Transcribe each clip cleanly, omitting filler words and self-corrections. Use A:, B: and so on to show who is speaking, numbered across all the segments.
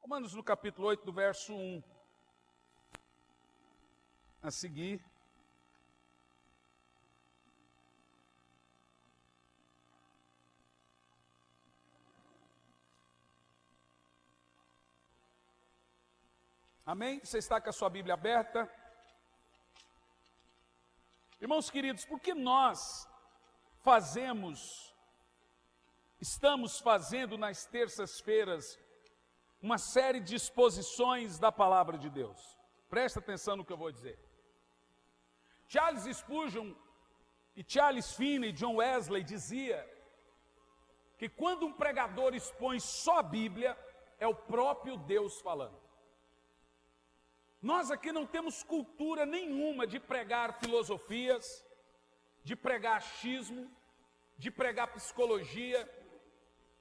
A: Romanos no capítulo 8, do verso 1 a seguir. Amém? Você está com a sua Bíblia aberta? Irmãos queridos, por que nós estamos fazendo nas terças-feiras uma série de exposições da palavra de Deus? Presta atenção no que eu vou dizer. Charles Spurgeon e Charles Finney, John Wesley dizia que quando um pregador expõe só a Bíblia, é o próprio Deus falando. Nós aqui não temos cultura nenhuma de pregar filosofias, de pregar achismo, de pregar psicologia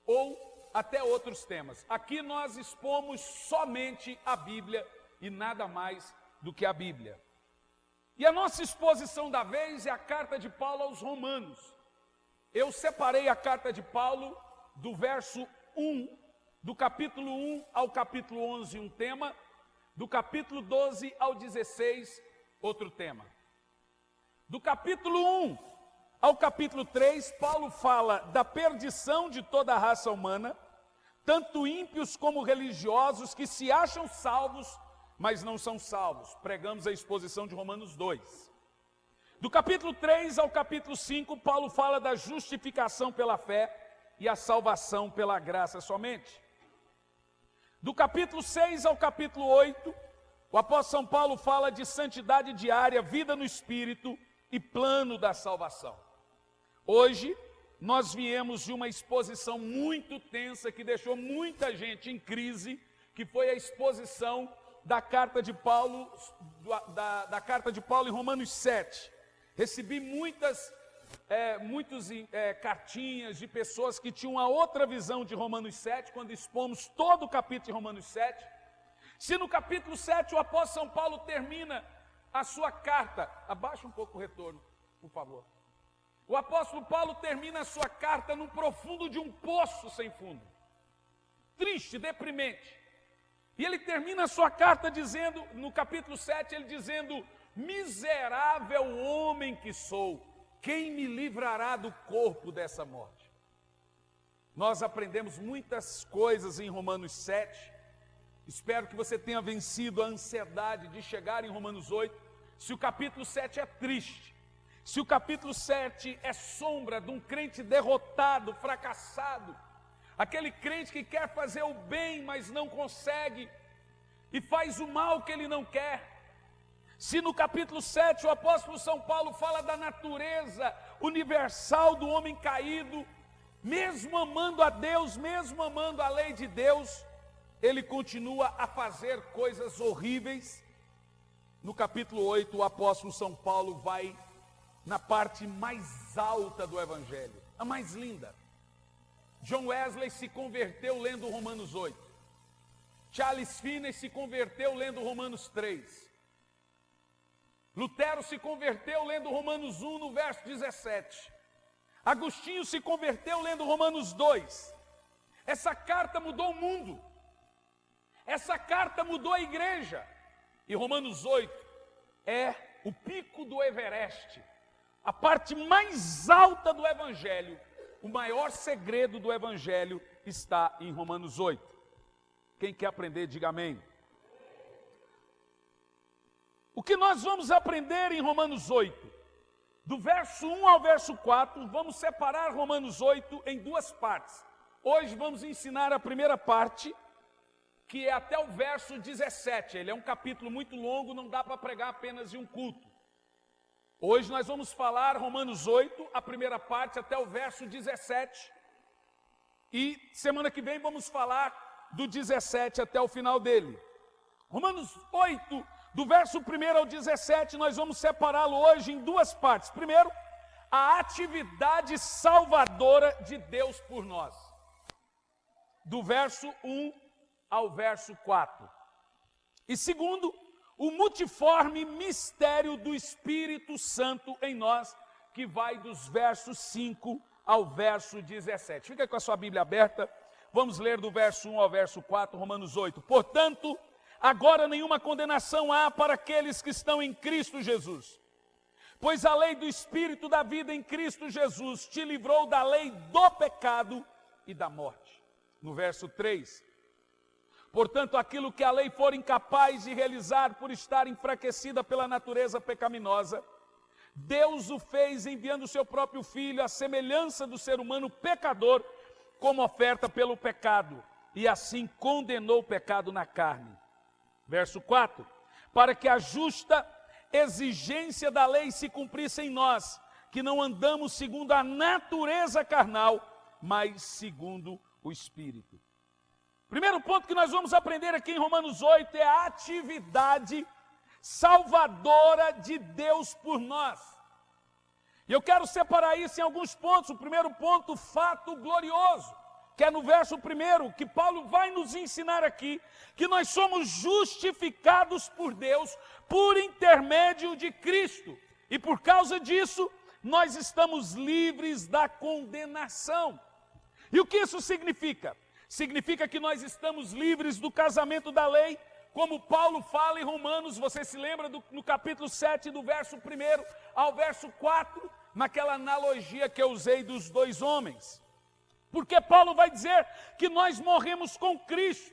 A: ou até outros temas. Aqui nós expomos somente a Bíblia e nada mais do que a Bíblia. E a nossa exposição da vez é a carta de Paulo aos Romanos. Eu separei a carta de Paulo do verso 1, do capítulo 1 ao capítulo 11, um tema. Do capítulo 12 ao 16, outro tema. Do capítulo 1 ao capítulo 3, Paulo fala da perdição de toda a raça humana, tanto ímpios como religiosos que se acham salvos, mas não são salvos. Pregamos a exposição de Romanos 2. Do capítulo 3 ao capítulo 5, Paulo fala da justificação pela fé e a salvação pela graça somente. Do capítulo 6 ao capítulo 8, o apóstolo São Paulo fala de santidade diária, vida no Espírito e plano da salvação. Hoje, nós viemos de uma exposição muito tensa que deixou muita gente em crise, que foi a exposição da carta de Paulo, da carta de Paulo em Romanos 7. Recebi muitas cartinhas de pessoas que tinham uma outra visão de Romanos 7, quando expomos todo o capítulo de Romanos 7. Se no capítulo 7 o apóstolo São Paulo termina a sua carta, abaixa um pouco o retorno, por favor. O apóstolo Paulo termina a sua carta no profundo de um poço sem fundo, triste, deprimente. E ele termina a sua carta dizendo, no capítulo 7, ele dizendo: miserável homem que sou, quem me livrará do corpo dessa morte? Nós aprendemos muitas coisas em Romanos 7. Espero que você tenha vencido a ansiedade de chegar em Romanos 8. Se o capítulo 7 é triste, se o capítulo 7 é sombra de um crente derrotado, fracassado, aquele crente que quer fazer o bem, mas não consegue, e faz o mal que ele não quer. Se no capítulo 7 o apóstolo São Paulo fala da natureza universal do homem caído, mesmo amando a Deus, mesmo amando a lei de Deus, ele continua a fazer coisas horríveis. No capítulo 8 o apóstolo São Paulo vai na parte mais alta do Evangelho, a mais linda. John Wesley se converteu lendo Romanos 8. Charles Finney se converteu lendo Romanos 3. Lutero se converteu lendo Romanos 1 no verso 17. Agostinho se converteu lendo Romanos 2. Essa carta mudou o mundo. Essa carta mudou a igreja. E Romanos 8 é o pico do Everest, a parte mais alta do Evangelho. O maior segredo do Evangelho está em Romanos 8. Quem quer aprender, diga amém. O que nós vamos aprender em Romanos 8? Do verso 1 ao verso 4, vamos separar Romanos 8 em duas partes. Hoje vamos ensinar a primeira parte, que é até o verso 17. Ele é um capítulo muito longo, não dá para pregar apenas em um culto. Hoje nós vamos falar Romanos 8, a primeira parte, até o verso 17. E semana que vem vamos falar do 17 até o final dele. Romanos 8, do verso 1 ao 17, nós vamos separá-lo hoje em duas partes. Primeiro, a atividade salvadora de Deus por nós. Do verso 1 ao verso 4. E segundo, o multiforme mistério do Espírito Santo em nós, que vai dos versos 5 ao verso 17. Fica com a sua Bíblia aberta. Vamos ler do verso 1 ao verso 4, Romanos 8. Portanto, agora nenhuma condenação há para aqueles que estão em Cristo Jesus. Pois a lei do Espírito da vida em Cristo Jesus te livrou da lei do pecado e da morte. No verso 3. Portanto, aquilo que a lei for incapaz de realizar por estar enfraquecida pela natureza pecaminosa, Deus o fez enviando o seu próprio Filho, à semelhança do ser humano pecador, como oferta pelo pecado, e assim condenou o pecado na carne. Verso 4. Para que a justa exigência da lei se cumprisse em nós, que não andamos segundo a natureza carnal, mas segundo o Espírito. Primeiro ponto que nós vamos aprender aqui em Romanos 8 é a atividade salvadora de Deus por nós. E eu quero separar isso em alguns pontos. O primeiro ponto, fato glorioso, que é no verso 1, que Paulo vai nos ensinar aqui, que nós somos justificados por Deus por intermédio de Cristo. E por causa disso, nós estamos livres da condenação. E o que isso significa? Significa que nós estamos livres do casamento da lei, como Paulo fala em Romanos, você se lembra no capítulo 7, do verso 1 ao verso 4, naquela analogia que eu usei dos dois homens. Porque Paulo vai dizer que nós morremos com Cristo.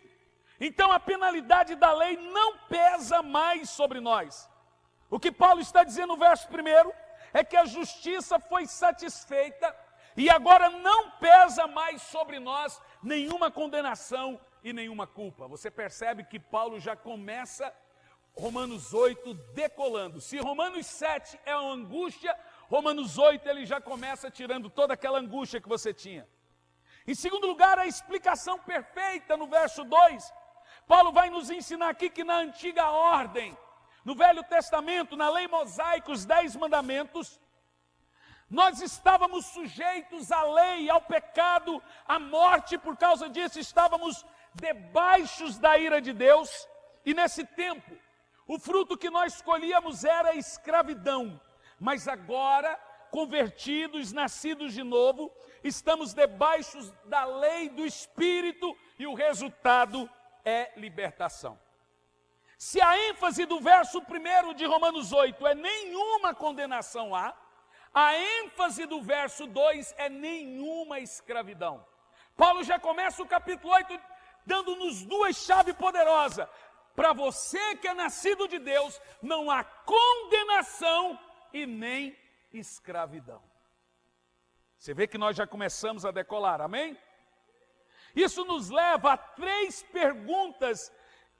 A: Então a penalidade da lei não pesa mais sobre nós. O que Paulo está dizendo no verso 1 é que a justiça foi satisfeita e agora não pesa mais sobre nós nenhuma condenação e nenhuma culpa. Você percebe que Paulo já começa Romanos 8 decolando. Se Romanos 7 é uma angústia, Romanos 8 ele já começa tirando toda aquela angústia que você tinha. Em segundo lugar, a explicação perfeita no verso 2. Paulo vai nos ensinar aqui que na antiga ordem, no Velho Testamento, na lei mosaica, os 10 mandamentos, nós estávamos sujeitos à lei, ao pecado, à morte. Por causa disso estávamos debaixo da ira de Deus. E nesse tempo, o fruto que nós escolhíamos era a escravidão. Mas agora, convertidos, nascidos de novo, estamos debaixo da lei do Espírito e o resultado é libertação. Se a ênfase do verso 1 de Romanos 8 é nenhuma condenação há, a ênfase do verso 2 é nenhuma escravidão. Paulo já começa o capítulo 8 dando-nos duas chaves poderosas. Para você que é nascido de Deus, não há condenação e nem escravidão. Você vê que nós já começamos a decolar, amém? Isso nos leva a 3 perguntas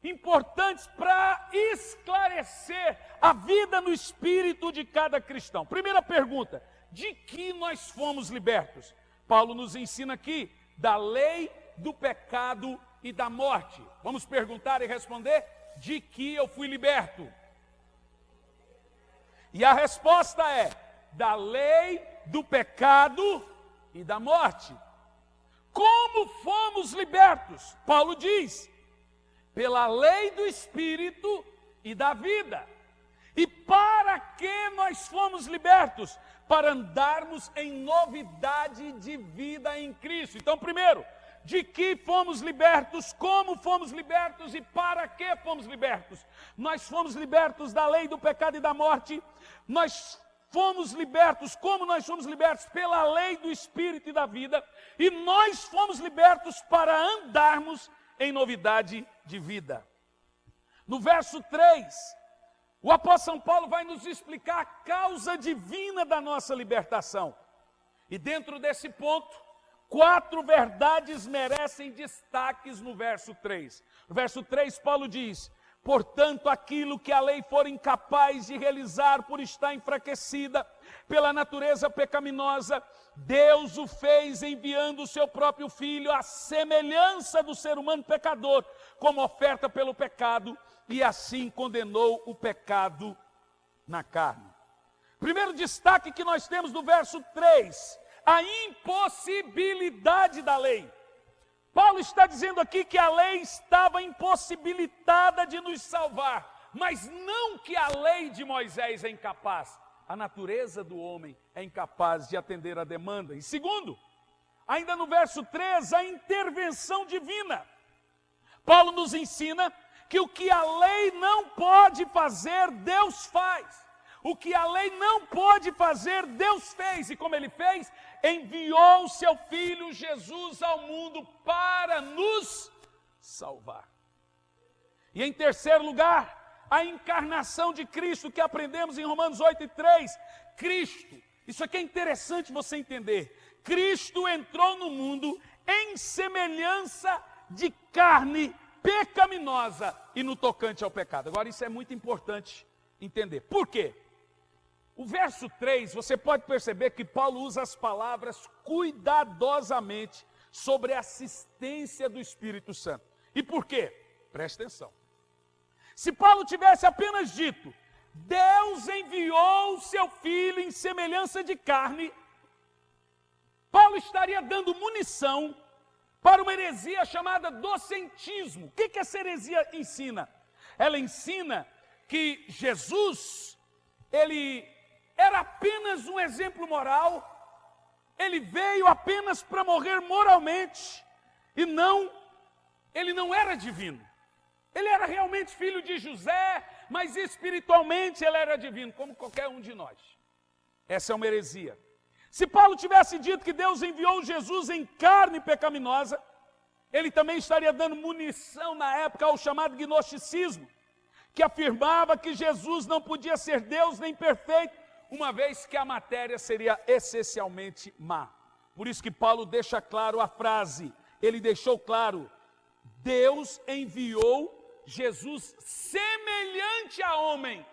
A: importantes para esclarecer a vida no espírito de cada cristão. Primeira pergunta: de que nós fomos libertos? Paulo nos ensina aqui da lei do pecado e da morte. Vamos perguntar e responder: de que eu fui liberto? E a resposta é: da lei do pecado e da morte. Como fomos libertos? Paulo diz: pela lei do Espírito e da vida. E para que nós fomos libertos? Para andarmos em novidade de vida em Cristo. Então, primeiro, de que fomos libertos, como fomos libertos e para que fomos libertos? Nós fomos libertos da lei do pecado e da morte. Nós fomos libertos, como nós fomos libertos? Pela lei do Espírito e da vida. E nós fomos libertos para andarmos em novidade de vida. No verso 3, o apóstolo São Paulo vai nos explicar a causa divina da nossa libertação. E dentro desse ponto, 4 verdades merecem destaques no verso 3. No verso 3, Paulo diz: portanto, aquilo que a lei for incapaz de realizar por estar enfraquecida pela natureza pecaminosa, Deus o fez enviando o seu próprio Filho à semelhança do ser humano pecador, como oferta pelo pecado, e assim condenou o pecado na carne. Primeiro destaque que nós temos no verso 3, a impossibilidade da lei. Paulo está dizendo aqui que a lei estava impossibilitada de nos salvar, mas não que a lei de Moisés é incapaz. A natureza do homem é incapaz de atender a demanda. E segundo, ainda no verso 3, a intervenção divina. Paulo nos ensina que o que a lei não pode fazer, Deus faz. O que a lei não pode fazer, Deus fez. E como ele fez? Enviou o seu Filho Jesus ao mundo para nos salvar. E em terceiro lugar, a encarnação de Cristo, que aprendemos em Romanos 8:3. Cristo, isso aqui é interessante você entender. Cristo entrou no mundo em semelhança de carne pecaminosa e no tocante ao pecado. Agora isso é muito importante entender. Por quê? O verso 3, você pode perceber que Paulo usa as palavras cuidadosamente sobre a assistência do Espírito Santo. E por quê? Preste atenção. Se Paulo tivesse apenas dito, Deus enviou o seu Filho em semelhança de carne, Paulo estaria dando munição para uma heresia chamada docentismo. O que essa heresia ensina? Ela ensina que Jesus, ele era apenas um exemplo moral, ele veio apenas para morrer moralmente, e ele não era divino. Ele era realmente filho de José, mas espiritualmente ele era divino, como qualquer um de nós. Essa é uma heresia. Se Paulo tivesse dito que Deus enviou Jesus em carne pecaminosa, ele também estaria dando munição na época ao chamado gnosticismo, que afirmava que Jesus não podia ser Deus nem perfeito, uma vez que a matéria seria essencialmente má. Por isso que Paulo deixa claro a frase, ele deixou claro, Deus enviou Jesus semelhante ao homem,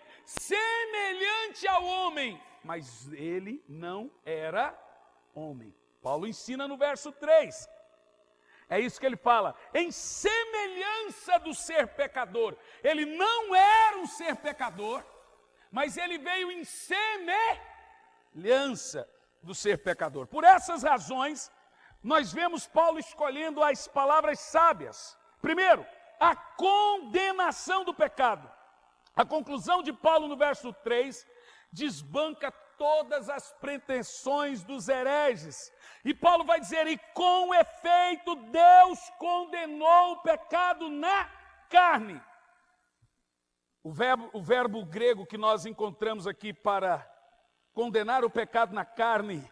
A: mas ele não era homem. Paulo ensina no verso 3, é isso que ele fala, em semelhança do ser pecador. Ele não era um ser pecador, mas ele veio em semelhança do ser pecador. Por essas razões, nós vemos Paulo escolhendo as palavras sábias. Primeiro, a condenação do pecado. A conclusão de Paulo no verso 3 desbanca todas as pretensões dos hereges. E Paulo vai dizer, e com efeito Deus condenou o pecado na carne. O verbo grego que nós encontramos aqui para condenar o pecado na carne,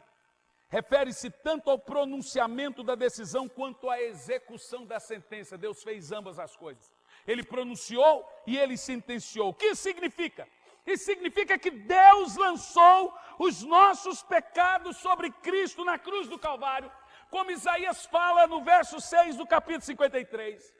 A: refere-se tanto ao pronunciamento da decisão quanto à execução da sentença. Deus fez ambas as coisas. Ele pronunciou e ele sentenciou. O que isso significa? Isso significa que Deus lançou os nossos pecados sobre Cristo na cruz do Calvário, como Isaías fala no verso 6 do capítulo 53.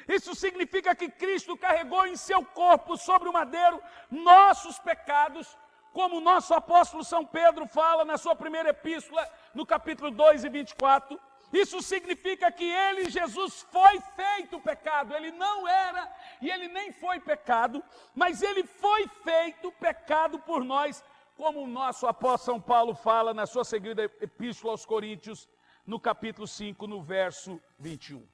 A: Isso significa que Cristo carregou em seu corpo sobre o madeiro nossos pecados, como o nosso apóstolo São Pedro fala na sua primeira epístola, no capítulo 2 e 24. Isso significa que ele, Jesus, foi feito pecado. Ele não era e ele nem foi pecado, mas ele foi feito pecado por nós, como o nosso apóstolo São Paulo fala na sua segunda epístola aos Coríntios, no capítulo 5, no verso 21.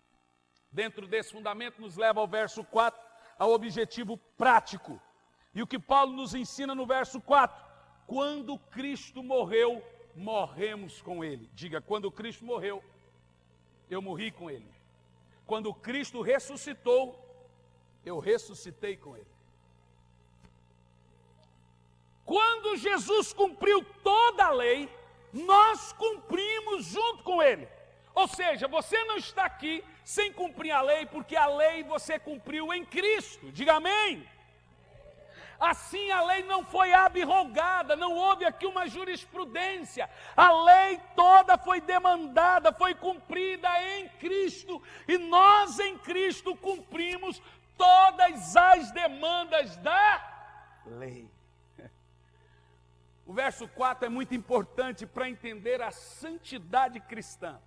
A: Dentro desse fundamento nos leva ao verso 4, ao objetivo prático. E o que Paulo nos ensina no verso 4, quando Cristo morreu, morremos com ele. Diga, quando Cristo morreu, eu morri com ele. Quando Cristo ressuscitou, eu ressuscitei com ele. Quando Jesus cumpriu toda a lei, nós cumprimos junto com ele. Ou seja, você não está aqui sem cumprir a lei, porque a lei você cumpriu em Cristo. Diga amém. Assim a lei não foi abrogada, não houve aqui uma jurisprudência. A lei toda foi demandada, foi cumprida em Cristo. E nós em Cristo cumprimos todas as demandas da lei. O verso 4 é muito importante para entender a santidade cristã.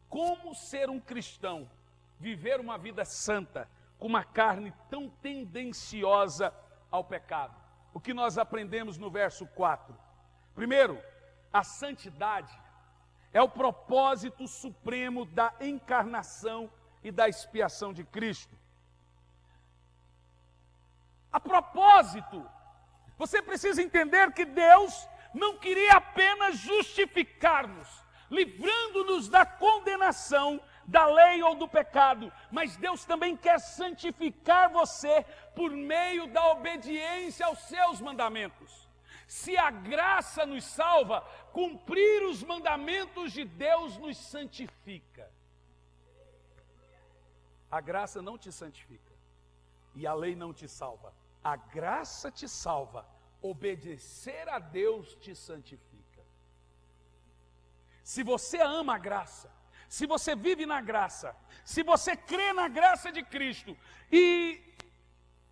A: Como ser um cristão, viver uma vida santa, com uma carne tão tendenciosa ao pecado. O que nós aprendemos no verso 4? Primeiro, a santidade é o propósito supremo da encarnação e da expiação de Cristo. A propósito, você precisa entender que Deus não queria apenas justificar-nos, livrando-nos da condenação da lei ou do pecado, mas Deus também quer santificar você por meio da obediência aos seus mandamentos. Se a graça nos salva, cumprir os mandamentos de Deus nos santifica. A graça não te santifica e a lei não te salva. A graça te salva, obedecer a Deus te santifica. Se você ama a graça, se você vive na graça, se você crê na graça de Cristo e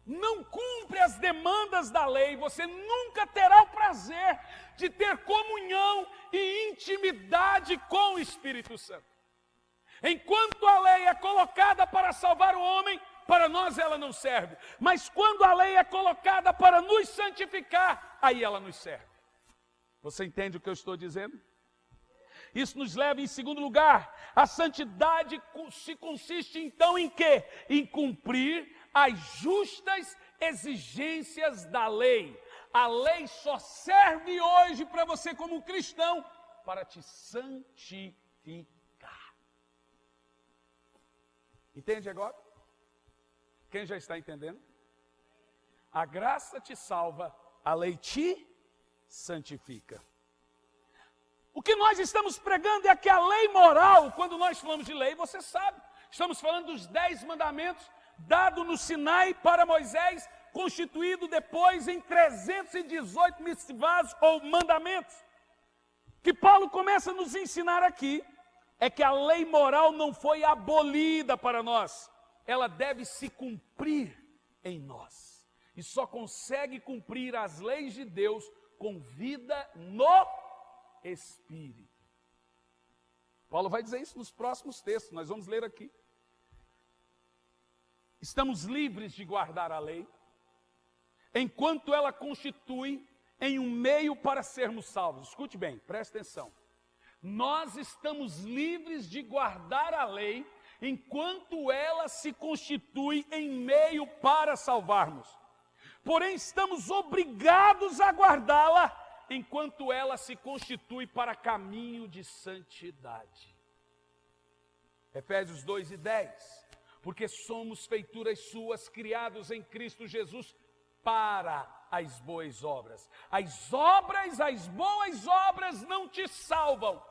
A: não cumpre as demandas da lei, você nunca terá o prazer de ter comunhão e intimidade com o Espírito Santo. Enquanto a lei é colocada para salvar o homem, para nós ela não serve. Mas quando a lei é colocada para nos santificar, aí ela nos serve. Você entende o que eu estou dizendo? Isso nos leva, em segundo lugar, a santidade se consiste então em quê? Em cumprir as justas exigências da lei. A lei só serve hoje para você como cristão, para te santificar. Entende agora? Quem já está entendendo? A graça te salva, a lei te santifica. O que nós estamos pregando é que a lei moral, quando nós falamos de lei, você sabe, estamos falando dos 10 mandamentos, dado no Sinai para Moisés, constituído depois em 318 mitzvahs ou mandamentos. Que Paulo começa a nos ensinar aqui, é que a lei moral não foi abolida para nós, ela deve se cumprir em nós. E só consegue cumprir as leis de Deus com vida no Espírito. Paulo vai dizer isso nos próximos textos, nós vamos ler aqui. Estamos livres de guardar a lei, enquanto ela constitui em um meio para sermos salvos. Escute bem, preste atenção. Nós estamos livres de guardar a lei, enquanto ela se constitui em meio para salvarmos. Porém, estamos obrigados a guardá-la, enquanto ela se constitui para caminho de santidade. Efésios 2:10, porque somos feituras suas, criados em Cristo Jesus, para as boas obras. As boas obras não te salvam,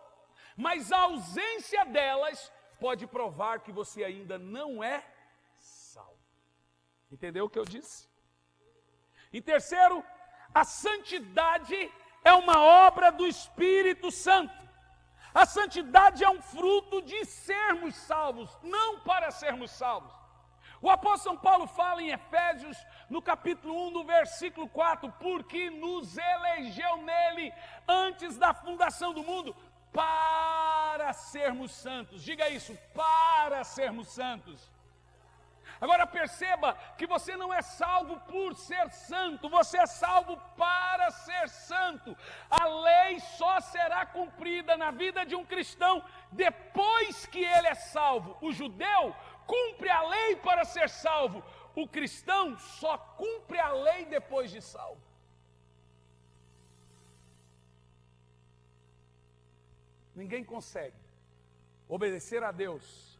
A: mas a ausência delas pode provar que você ainda não é salvo. Entendeu o que eu disse? Em terceiro, a santidade é uma obra do Espírito Santo. A santidade é um fruto de sermos salvos, não para sermos salvos. O apóstolo São Paulo fala em Efésios, no capítulo 1, no versículo 4, porque nos elegeu nele antes da fundação do mundo, para sermos santos. Diga isso, para sermos santos. Agora perceba que você não é salvo por ser santo, você é salvo para ser santo. A lei só será cumprida na vida de um cristão depois que ele é salvo. O judeu cumpre a lei para ser salvo, o cristão só cumpre a lei depois de salvo. Ninguém consegue obedecer a Deus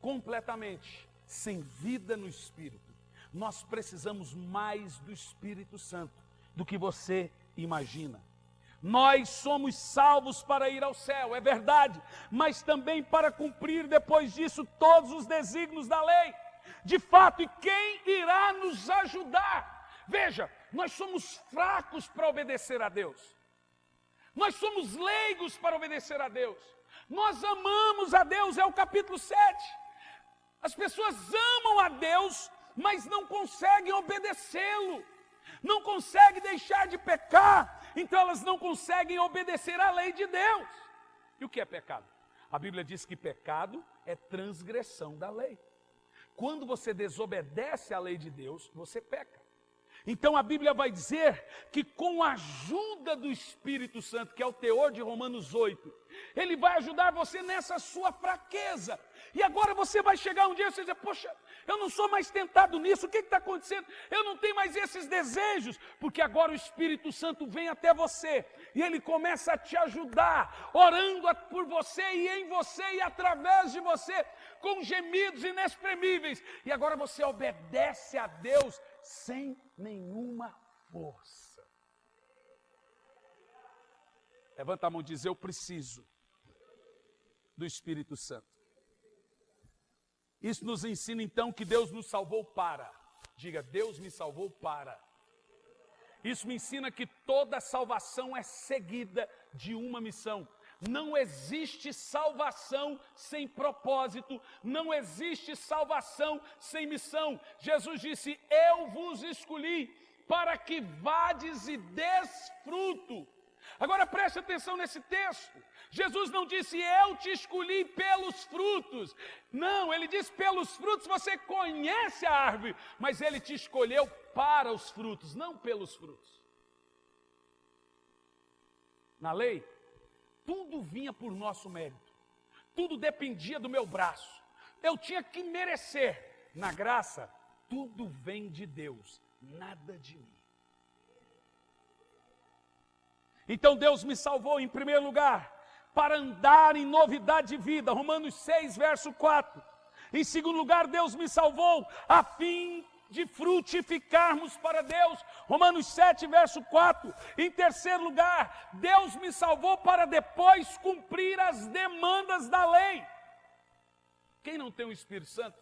A: completamente sem vida no Espírito. Nós precisamos mais do Espírito Santo do que você imagina. Nós somos salvos para ir ao céu, é verdade, mas também para cumprir depois disso todos os desígnios da lei. De fato, e quem irá nos ajudar? Veja, nós somos fracos para obedecer a Deus. Nós somos leigos para obedecer a Deus. Nós amamos a Deus, é o capítulo 7. As pessoas amam a Deus, mas não conseguem obedecê-lo. Não conseguem deixar de pecar, então elas não conseguem obedecer à lei de Deus. E o que é pecado? A Bíblia diz que pecado é transgressão da lei. Quando você desobedece à lei de Deus, você peca. Então a Bíblia vai dizer que com a ajuda do Espírito Santo, que é o teor de Romanos 8, ele vai ajudar você nessa sua fraqueza. E agora você vai chegar um dia e você dizer, poxa, eu não sou mais tentado nisso, o que está acontecendo? Eu não tenho mais esses desejos, porque agora o Espírito Santo vem até você, e ele começa a te ajudar, orando por você e em você e através de você, com gemidos inexprimíveis. E agora você obedece a Deus sem nenhuma força. Levanta a mão e diz, eu preciso do Espírito Santo. Isso nos ensina então que Deus nos salvou para. Diga, Deus me salvou para. Isso me ensina que toda salvação é seguida de uma missão. Não existe salvação sem propósito, não existe salvação sem missão. Jesus disse, eu vos escolhi para que vades e des fruto. Agora preste atenção nesse texto. Jesus não disse, eu te escolhi pelos frutos. Não, ele disse, pelos frutos você conhece a árvore, mas ele te escolheu para os frutos, não pelos frutos. Na lei, tudo vinha por nosso mérito, tudo dependia do meu braço, eu tinha que merecer. Na graça, tudo vem de Deus, nada de mim. Então Deus me salvou em primeiro lugar, para andar em novidade de vida, Romanos 6, verso 4. Em segundo lugar, Deus me salvou a fim de frutificarmos para Deus, Romanos 7, verso 4. Em terceiro lugar, Deus me salvou para depois cumprir as demandas da lei. Quem não tem o Espírito Santo,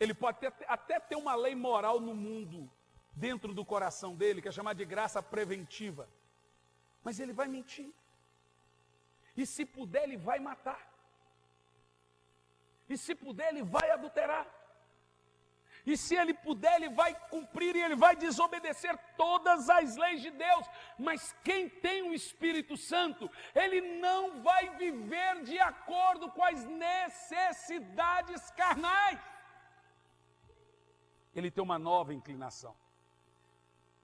A: ele pode até ter uma lei moral no mundo, dentro do coração dele, que é chamada de graça preventiva, mas ele vai mentir. E se puder, ele vai matar. E se puder, ele vai adulterar. E se ele puder, ele vai cumprir e ele vai desobedecer todas as leis de Deus. Mas quem tem o Espírito Santo, ele não vai viver de acordo com as necessidades carnais. Ele tem uma nova inclinação.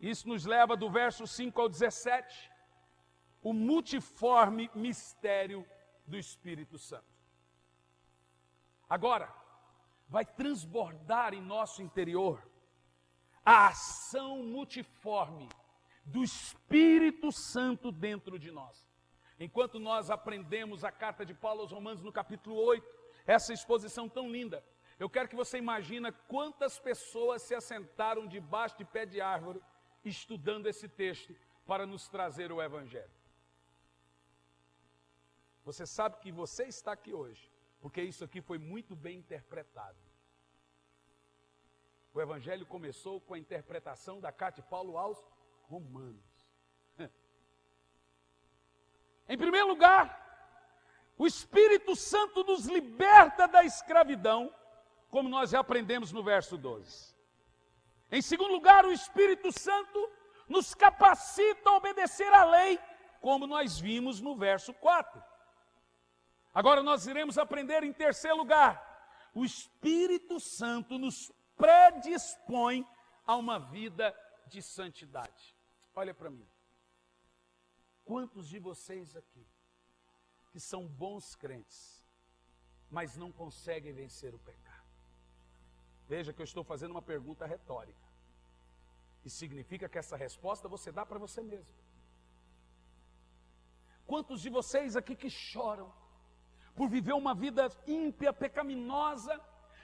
A: Isso nos leva do verso 5 ao 17. O multiforme mistério do Espírito Santo. Agora, vai transbordar em nosso interior a ação multiforme do Espírito Santo dentro de nós. Enquanto nós aprendemos a carta de Paulo aos Romanos no capítulo 8, essa exposição tão linda, eu quero que você imagine quantas pessoas se assentaram debaixo de pé de árvore estudando esse texto para nos trazer o Evangelho. Você sabe que você está aqui hoje, porque isso aqui foi muito bem interpretado. O Evangelho começou com a interpretação da carta de Paulo aos Romanos. Em primeiro lugar, o Espírito Santo nos liberta da escravidão, como nós já aprendemos no verso 12. Em segundo lugar, o Espírito Santo nos capacita a obedecer à lei, como nós vimos no verso 4. Agora nós iremos aprender em terceiro lugar, o Espírito Santo nos predispõe a uma vida de santidade. Olha para mim. Quantos de vocês aqui, que são bons crentes, mas não conseguem vencer o pecado? Veja que eu estou fazendo uma pergunta retórica. E significa que essa resposta você dá para você mesmo. Quantos de vocês aqui que choram por viver uma vida ímpia, pecaminosa,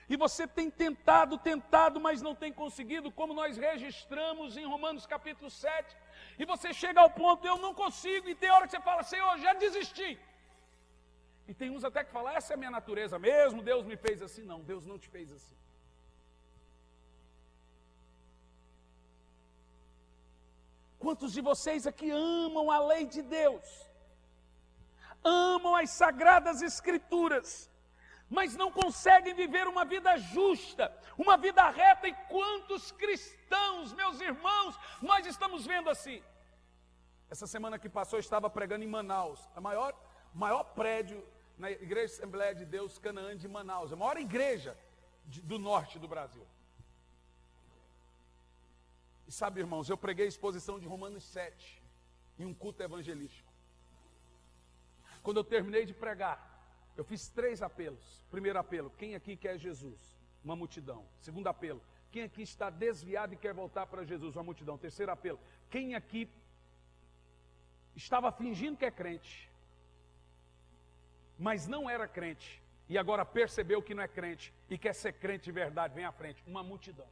A: e você tem tentado, mas não tem conseguido, como nós registramos em Romanos capítulo 7, e você chega ao ponto, eu não consigo, e tem hora que você fala, Senhor, já desisti. E tem uns até que falam, essa é a minha natureza mesmo, Deus me fez assim. Não, Deus não te fez assim. Quantos de vocês aqui amam a lei de Deus? Amam as sagradas escrituras, mas não conseguem viver uma vida justa, uma vida reta. E quantos cristãos, meus irmãos, nós estamos vendo assim? Essa semana que passou eu estava pregando em Manaus, o maior prédio na Igreja Assembleia de Deus Canaã de Manaus, a maior igreja do norte do Brasil. E sabe, irmãos, eu preguei a exposição de Romanos 7 em um culto evangelístico. Quando eu terminei de pregar, Eu fiz 3 apelos. Primeiro apelo, quem aqui quer Jesus? Uma multidão. Segundo apelo, quem aqui está desviado e quer voltar para Jesus? Uma multidão. Terceiro apelo, quem aqui estava fingindo que é crente, mas não era crente, e agora percebeu que não é crente, e quer ser crente de verdade, vem à frente. Uma multidão.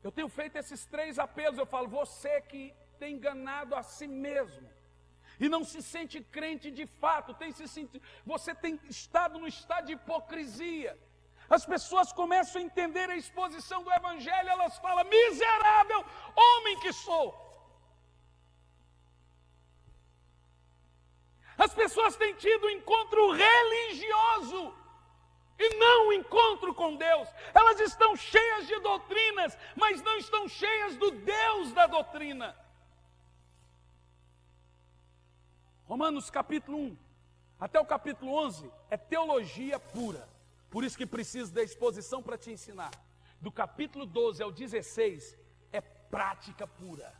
A: Eu tenho feito esses 3 apelos, eu falo, você que tem enganado a si mesmo, e não se sente crente de fato, você tem estado no estado de hipocrisia. As pessoas começam a entender a exposição do Evangelho, elas falam, miserável homem que sou. As pessoas têm tido um encontro religioso, e não um encontro com Deus. Elas estão cheias de doutrinas, mas não estão cheias do Deus da doutrina. Romanos capítulo 1 até o capítulo 11 é teologia pura. Por isso que preciso da exposição para te ensinar. Do capítulo 12 ao 16 é prática pura.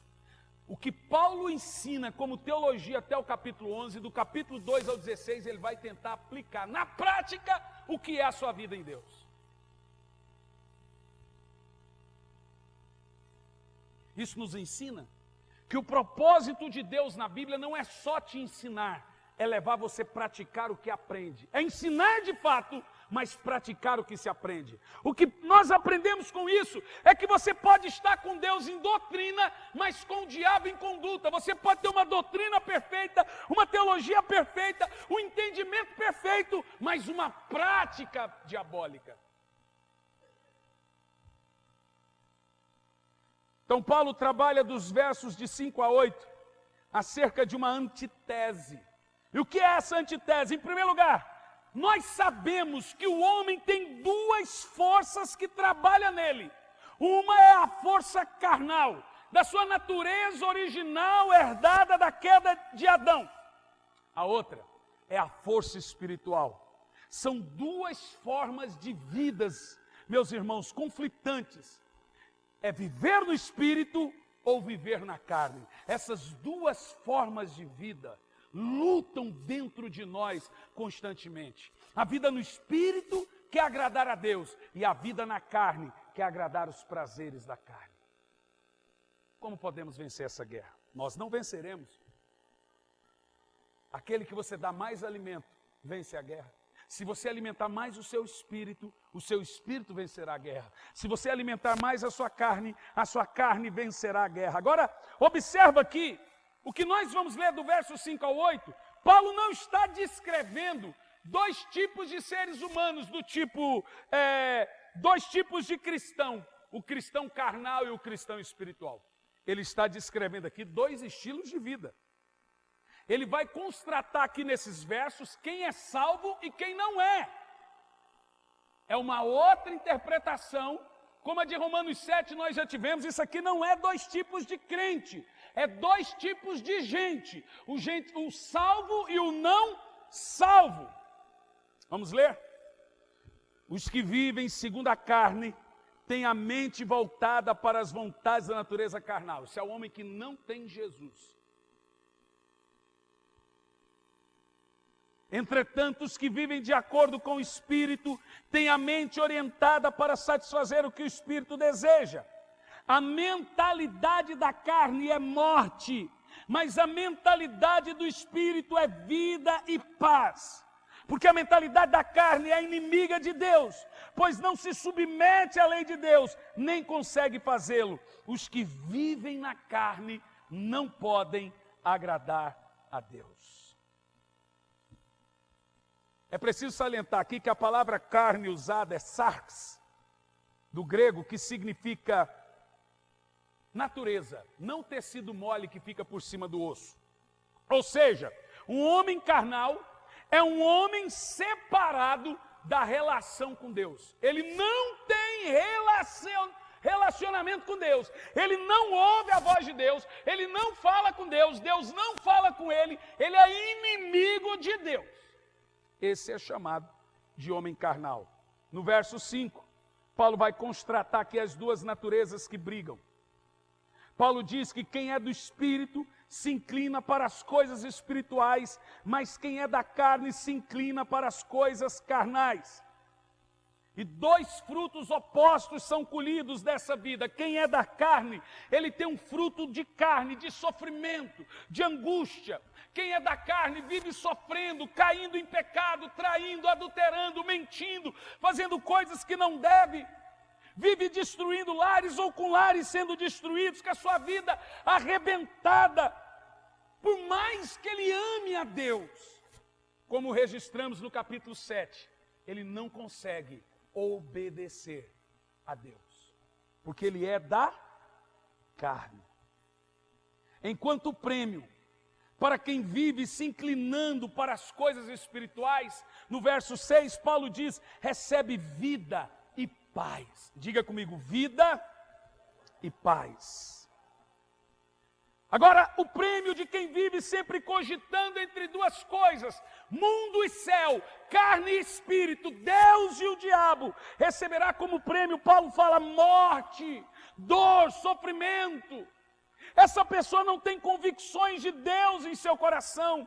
A: O que Paulo ensina como teologia até o capítulo 11, do capítulo 2 ao 16, ele vai tentar aplicar na prática o que é a sua vida em Deus. Isso nos ensina que o propósito de Deus na Bíblia não é só te ensinar, é levar você a praticar o que aprende. É ensinar de fato, mas praticar o que se aprende. O que nós aprendemos com isso é que você pode estar com Deus em doutrina, mas com o diabo em conduta. Você pode ter uma doutrina perfeita, uma teologia perfeita, um entendimento perfeito, mas uma prática diabólica. Então Paulo trabalha dos versos de 5 a 8 acerca de uma antitese. E o que é essa antitese? Em primeiro lugar, nós sabemos que o homem tem 2 forças que trabalham nele. Uma é a força carnal, da sua natureza original herdada da queda de Adão. A outra é a força espiritual. São 2 formas de vidas, meus irmãos, conflitantes. É viver no espírito ou viver na carne. Essas 2 formas de vida lutam dentro de nós constantemente. A vida no espírito quer agradar a Deus, e a vida na carne quer agradar os prazeres da carne. Como podemos vencer essa guerra? Nós não venceremos. Aquele que você dá mais alimento vence a guerra. Se você alimentar mais o seu espírito vencerá a guerra. Se você alimentar mais a sua carne vencerá a guerra. Agora, observa aqui, o que nós vamos ler do verso 5 ao 8, Paulo não está descrevendo 2 tipos de seres humanos, do tipo, 2 tipos de cristão, o cristão carnal e o cristão espiritual. Ele está descrevendo aqui 2 estilos de vida. Ele vai constatar aqui nesses versos quem é salvo e quem não é. É uma outra interpretação, como a de Romanos 7 nós já tivemos. Isso aqui não é 2 tipos de crente, é 2 tipos de gente. O salvo e o não salvo. Vamos ler? Os que vivem segundo a carne têm a mente voltada para as vontades da natureza carnal. Esse é o homem que não tem Jesus. Entretanto, os que vivem de acordo com o Espírito têm a mente orientada para satisfazer o que o Espírito deseja. A mentalidade da carne é morte, mas a mentalidade do Espírito é vida e paz. Porque a mentalidade da carne é inimiga de Deus, pois não se submete à lei de Deus, nem consegue fazê-lo. Os que vivem na carne não podem agradar a Deus. É preciso salientar aqui que a palavra carne usada é sarx, do grego, que significa natureza, não tecido mole que fica por cima do osso. Ou seja, um homem carnal é um homem separado da relação com Deus. Ele não tem relacionamento com Deus. Ele não ouve a voz de Deus. Ele não fala com Deus. Deus não fala com ele. Ele é inimigo de Deus. Esse é chamado de homem carnal. No verso 5, Paulo vai constatar aqui as 2 naturezas que brigam. Paulo diz que quem é do Espírito se inclina para as coisas espirituais, mas quem é da carne se inclina para as coisas carnais. E dois frutos opostos são colhidos dessa vida. Quem é da carne, ele tem um fruto de carne, de sofrimento, de angústia. Quem é da carne vive sofrendo, caindo em pecado, traindo, adulterando, mentindo, fazendo coisas que não deve. Vive destruindo lares ou com lares sendo destruídos, com a sua vida arrebentada. Por mais que ele ame a Deus, como registramos no capítulo 7, ele não consegue obedecer a Deus, porque ele é da carne. Enquanto o prêmio para quem vive se inclinando para as coisas espirituais, no verso 6, Paulo diz, recebe vida e paz. Diga comigo, vida e paz. Agora, o prêmio de quem vive sempre cogitando entre duas coisas, mundo e céu, carne e espírito, Deus e o diabo, receberá como prêmio, Paulo fala, morte, dor, sofrimento. Essa pessoa não tem convicções de Deus em seu coração.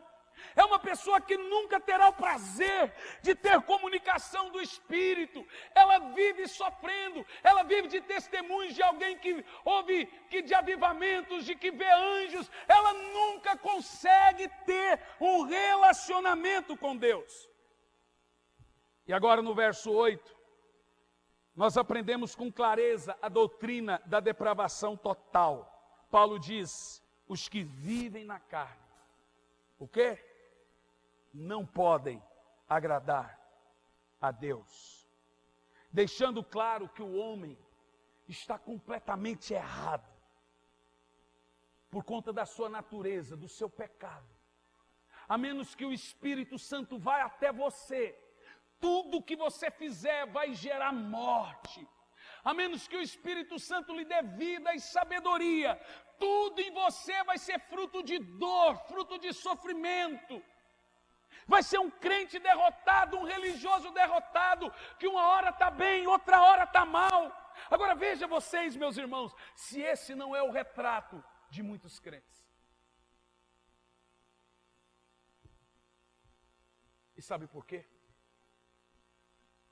A: É uma pessoa que nunca terá o prazer de ter comunicação do Espírito. Ela vive sofrendo, ela vive de testemunhos de alguém que ouve, de avivamentos, de que vê anjos. Ela nunca consegue ter um relacionamento com Deus. E agora no verso 8, nós aprendemos com clareza a doutrina da depravação total. Paulo diz, os que vivem na carne, o quê? Não podem agradar a Deus. Deixando claro que o homem está completamente errado. Por conta da sua natureza, do seu pecado. A menos que o Espírito Santo vá até você, tudo que você fizer vai gerar morte. A menos que o Espírito Santo lhe dê vida e sabedoria, tudo em você vai ser fruto de dor, fruto de sofrimento. Vai ser um crente derrotado, um religioso derrotado, que uma hora está bem, outra hora está mal. Agora veja vocês, meus irmãos, se esse não é o retrato de muitos crentes. E sabe por quê?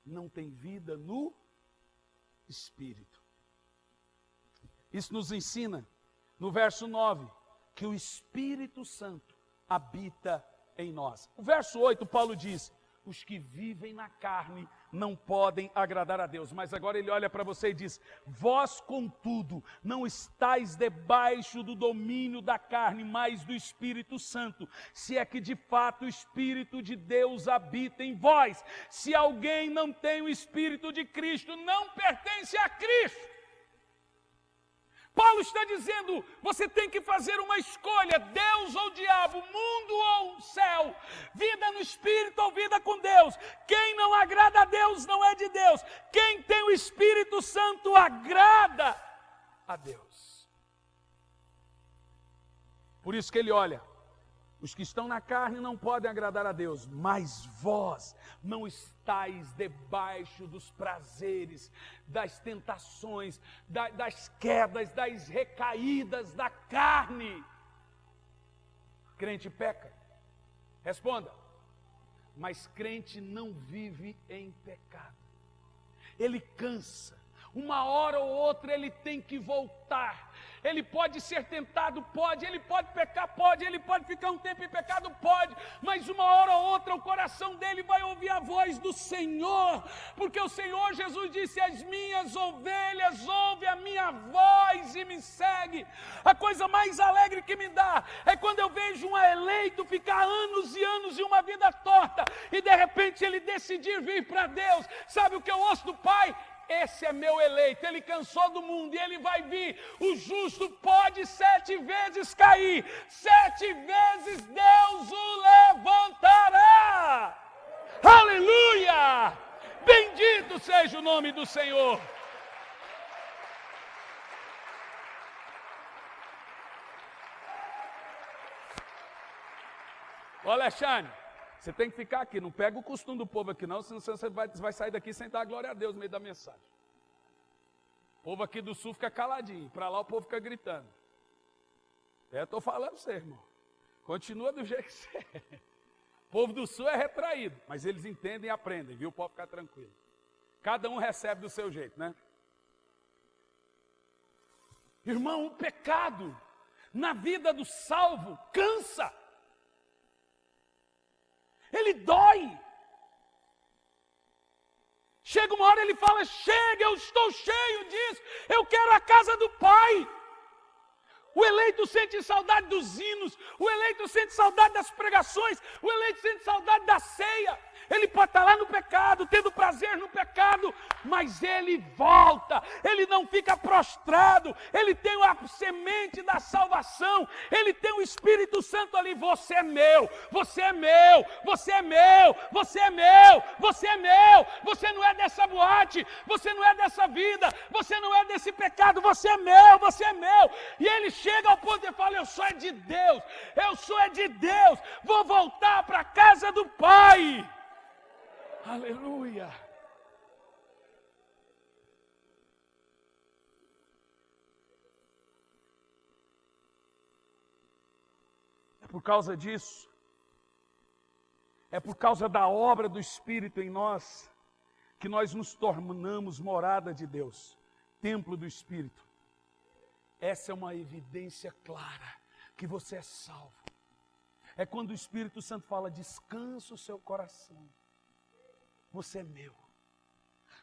A: Não tem vida no Espírito. Isso nos ensina, no verso 9, que o Espírito Santo habita em nós. O verso 8, Paulo diz, os que vivem na carne não podem agradar a Deus. Mas agora ele olha para você e diz, vós contudo não estáis debaixo do domínio da carne, mas do Espírito Santo, se é que de fato o Espírito de Deus habita em vós. Se alguém não tem o Espírito de Cristo, não pertence a Cristo. Paulo está dizendo, você tem que fazer uma escolha, Deus ou diabo, mundo ou céu, vida no Espírito ou vida com Deus. Quem não agrada a Deus não é de Deus. Quem tem o Espírito Santo agrada a Deus. Por isso que ele olha, os que estão na carne não podem agradar a Deus, mas vós não estáis debaixo dos prazeres, das tentações, das quedas, das recaídas da carne. Crente peca? Responda. Mas crente não vive em pecado. Ele cansa. Uma hora ou outra ele tem que voltar. Ele pode ser tentado, pode. Ele pode pecar, pode. Ele pode ficar um tempo em pecado, pode. Mas uma hora ou outra o coração dele vai ouvir a voz do Senhor. Porque o Senhor Jesus disse, as minhas ovelhas ouvem a minha voz e me seguem. A coisa mais alegre que me dá é quando eu vejo um eleito ficar anos e anos em uma vida torta. E de repente ele decidir vir para Deus. Sabe o que eu ouço do Pai? Esse é meu eleito, ele cansou do mundo e ele vai vir. O justo pode 7 vezes cair, 7 vezes Deus o levantará. Aleluia! Bendito seja o nome do Senhor. Ô Alexandre, você tem que ficar aqui, não pega o costume do povo aqui não, senão você vai sair daqui sem dar glória a Deus no meio da mensagem. O povo aqui do sul fica caladinho, para lá o povo fica gritando. Estou falando pra você, irmão. Continua do jeito que você é. O povo do sul é retraído, mas eles entendem e aprendem, viu? Pode ficar tranquilo. Cada um recebe do seu jeito, né? Irmão, o pecado na vida do salvo cansa. Ele dói. Chega uma hora ele fala, chega, eu estou cheio disso, eu quero a casa do Pai. O eleito sente saudade dos hinos, o eleito sente saudade das pregações, o eleito sente saudade da ceia. Ele pode estar lá no pecado, tendo prazer no pecado, mas ele volta, ele não fica prostrado, ele tem a semente da salvação, ele tem o Espírito Santo ali. Você é meu, você é meu, você é meu, você é meu, você é meu, você não é dessa boate, você não é dessa vida, você não é desse pecado, você é meu, você é meu. E ele chega ao ponto e fala, eu sou é de Deus, eu sou é de Deus, vou voltar para a casa do Pai. Aleluia. É por causa disso, é por causa da obra do Espírito em nós, que nós nos tornamos morada de Deus, templo do Espírito. Essa é uma evidência clara que você é salvo. É quando o Espírito Santo fala, descansa o seu coração. Você é meu.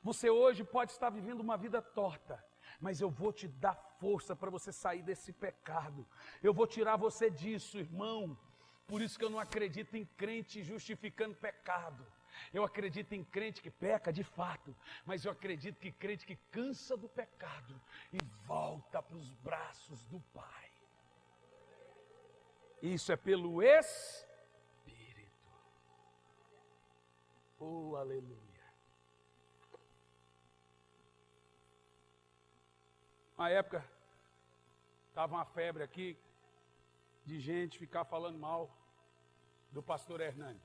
A: Você hoje pode estar vivendo uma vida torta, mas eu vou te dar força para você sair desse pecado. Eu vou tirar você disso, irmão. Por isso que eu não acredito em crente justificando pecado. Eu acredito em crente que peca de fato, mas eu acredito que crente que cansa do pecado e volta para os braços do Pai. Isso é pelo Espírito. Oh, aleluia. Uma época, estava uma febre aqui, de gente ficar falando mal do pastor Hernani.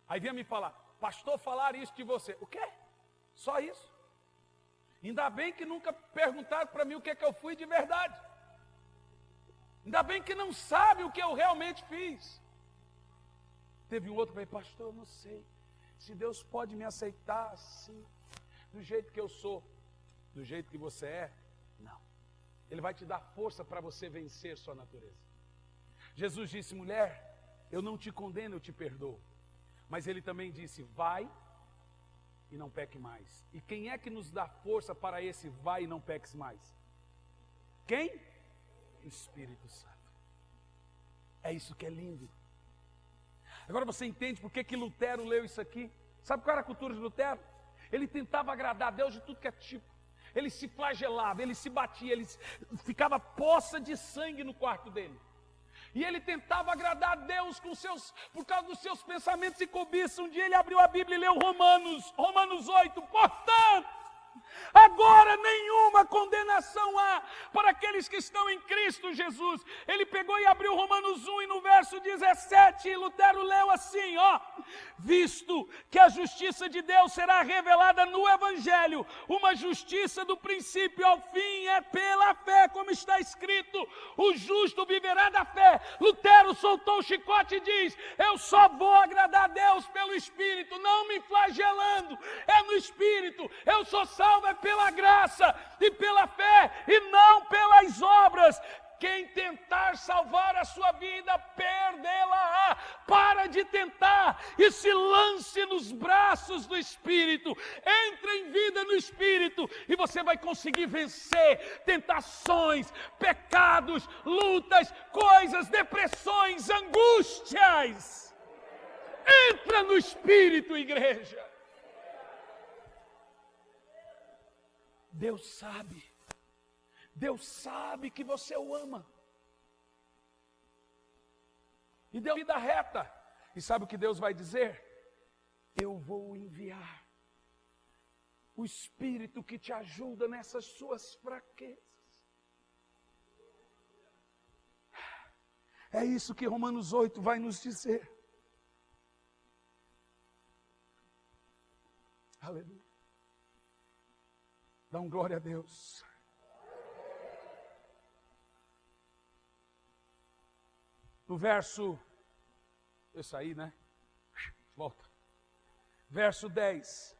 A: Aí vinha me falar, pastor, falar isso de você. O quê? Só isso? Ainda bem que nunca perguntaram para mim o que é que eu fui de verdade. Ainda bem que não sabe o que eu realmente fiz. Teve um outro que falou, pastor, eu não sei se Deus pode me aceitar assim, do jeito que eu sou, do jeito que você é. Não. Ele vai te dar força para você vencer sua natureza. Jesus disse, mulher, eu não te condeno, eu te perdoo. Mas ele também disse, vai e não peque mais. E quem é que nos dá força para esse vai e não peques mais? Quem? O Espírito Santo. É isso que é lindo. Agora você entende por que Lutero leu isso aqui? Sabe qual era a cultura de Lutero? Ele tentava agradar a Deus de tudo que é tipo. Ele se flagelava, ele se batia, ele ficava poça de sangue no quarto dele. E ele tentava agradar a Deus por causa dos seus pensamentos e cobiças. Um dia ele abriu a Bíblia e leu Romanos 8. Portanto, agora nenhuma condenação há para aqueles que estão em Cristo Jesus. Ele pegou e abriu Romanos 1 e no verso 17, Lutero leu assim, visto que a justiça de Deus será revelada no Evangelho, uma justiça do princípio ao fim é pela fé, como está escrito, o justo viverá da fé. Lutero soltou o chicote e diz, eu só vou agradar a Deus pelo Espírito, não me flagelando, é no Espírito, eu sou salvo é pela graça e pela fé e não pelas obras. Quem tentar salvar a sua vida, perdê-la-á. Para de tentar e se lance nos braços do Espírito. Entre em vida no Espírito e você vai conseguir vencer tentações, pecados, lutas, coisas, depressões, angústias. Entra no Espírito, igreja. Deus sabe que você o ama. E deu vida reta. E sabe o que Deus vai dizer? Eu vou enviar o Espírito que te ajuda nessas suas fraquezas. É isso que Romanos 8 vai nos dizer. Aleluia. Dá glória a Deus. No verso... Isso aí, né? Volta. Verso 10.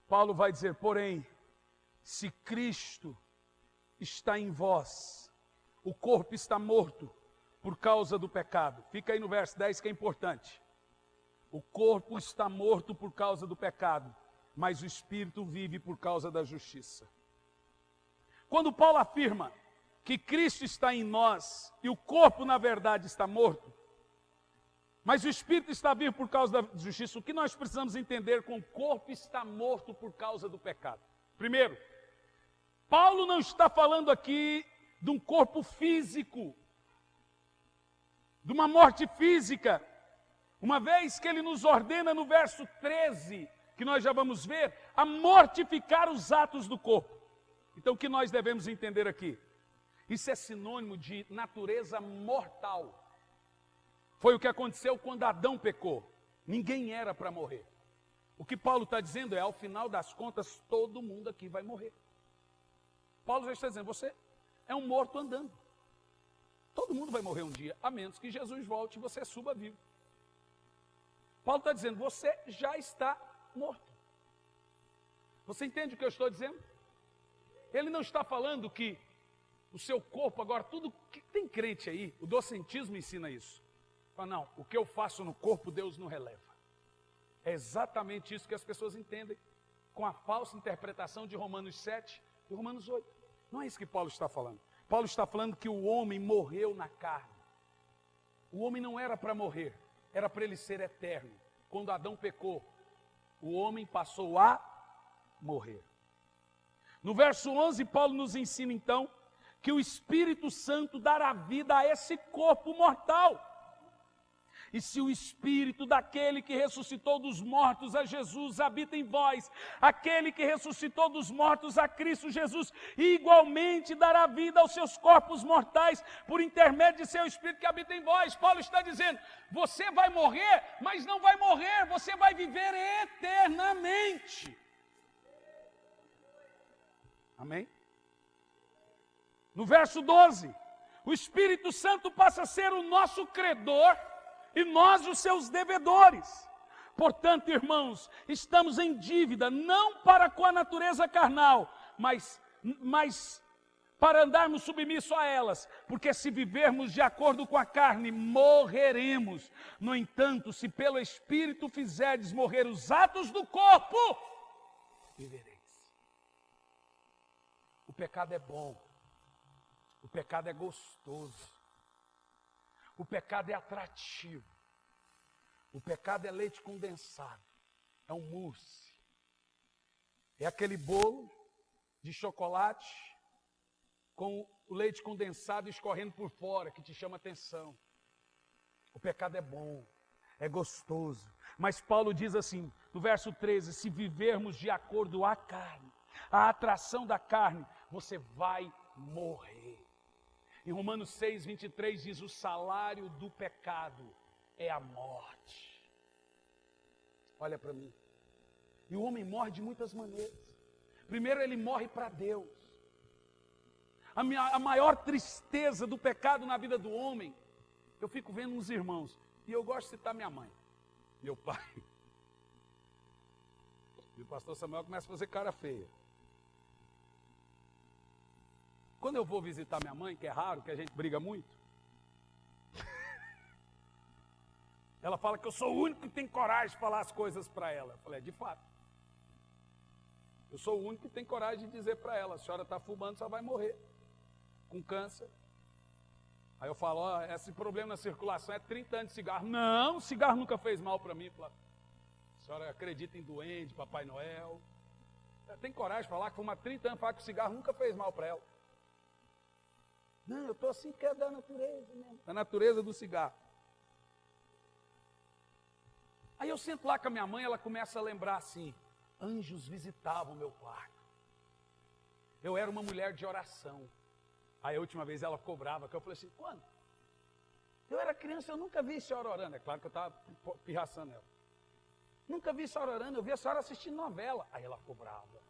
A: Paulo vai dizer, porém, se Cristo está em vós, o corpo está morto por causa do pecado. Fica aí no verso 10 que é importante. O corpo está morto por causa do pecado, mas o espírito vive por causa da justiça. Quando Paulo afirma que Cristo está em nós e o corpo na verdade está morto, mas o espírito está vivo por causa da justiça, o que nós precisamos entender com o corpo está morto por causa do pecado? Primeiro, Paulo não está falando aqui de um corpo físico, de uma morte física, uma vez que ele nos ordena no verso 13, que nós já vamos ver, a mortificar os atos do corpo. Então o que nós devemos entender aqui? Isso é sinônimo de natureza mortal. Foi o que aconteceu quando Adão pecou. Ninguém era para morrer. O que Paulo está dizendo é, ao final das contas, todo mundo aqui vai morrer. Paulo já está dizendo, você é um morto andando. Todo mundo vai morrer um dia, a menos que Jesus volte e você suba vivo. Paulo está dizendo, você já está morto. Você entende o que eu estou dizendo? Ele não está falando que o seu corpo, agora tudo que tem crente aí, o docentismo ensina isso. Fala, não, o que eu faço no corpo, Deus não releva. É exatamente isso que as pessoas entendem, com a falsa interpretação de Romanos 7 e Romanos 8. Não é isso que Paulo está falando. Paulo está falando que o homem morreu na carne. O homem não era para morrer, era para ele ser eterno. Quando Adão pecou, o homem passou a morrer. No verso 11, Paulo nos ensina então que o Espírito Santo dará vida a esse corpo mortal. E se o Espírito daquele que ressuscitou dos mortos a Jesus habita em vós, aquele que ressuscitou dos mortos a Cristo Jesus, igualmente dará vida aos seus corpos mortais, por intermédio de seu Espírito que habita em vós. Paulo está dizendo, você vai morrer, mas não vai morrer, você vai viver eternamente. Amém? No verso 12, o Espírito Santo passa a ser o nosso credor, e nós os seus devedores. Portanto, irmãos, estamos em dívida, não para com a natureza carnal, mas para andarmos submissos a elas, porque se vivermos de acordo com a carne, morreremos. No entanto, se pelo Espírito fizerdes morrer os atos do corpo, vivereis. O pecado é bom, o pecado é gostoso. O pecado é atrativo. O pecado é leite condensado. É um mousse. É aquele bolo de chocolate com o leite condensado escorrendo por fora, que te chama atenção. O pecado é bom, é gostoso. Mas Paulo diz assim, no verso 13, se vivermos de acordo à carne, a atração da carne, você vai morrer. Em Romanos 6, 23 diz, o salário do pecado é a morte. Olha para mim. E o homem morre de muitas maneiras. Primeiro ele morre para Deus. A maior tristeza do pecado na vida do homem, eu fico vendo uns irmãos, e eu gosto de citar minha mãe, meu pai. E o pastor Samuel começa a fazer cara feia. Quando eu vou visitar minha mãe, que é raro, que a gente briga muito, ela fala que eu sou o único que tem coragem de falar as coisas para ela. Eu falei, de fato. Eu sou o único que tem coragem de dizer para ela, a senhora está fumando, só vai morrer com câncer. Aí eu falo, ó, esse problema na circulação é 30 anos de cigarro. Não, cigarro nunca fez mal para mim. Falo, a senhora acredita em duende, Papai Noel. Ela tem coragem de falar que fuma 30 anos, falar que o cigarro nunca fez mal para ela. Não, eu estou assim porque é da natureza mesmo. Da natureza do cigarro. Aí eu sento lá com a minha mãe, ela começa a lembrar assim, anjos visitavam meu quarto. Eu era uma mulher de oração. Aí a última vez ela ficou brava, que eu falei assim, quando? Eu era criança, eu nunca vi a senhora orando. É claro que eu estava pirraçando ela. Nunca vi a senhora orando, eu vi a senhora assistindo novela. Aí ela ficou brava.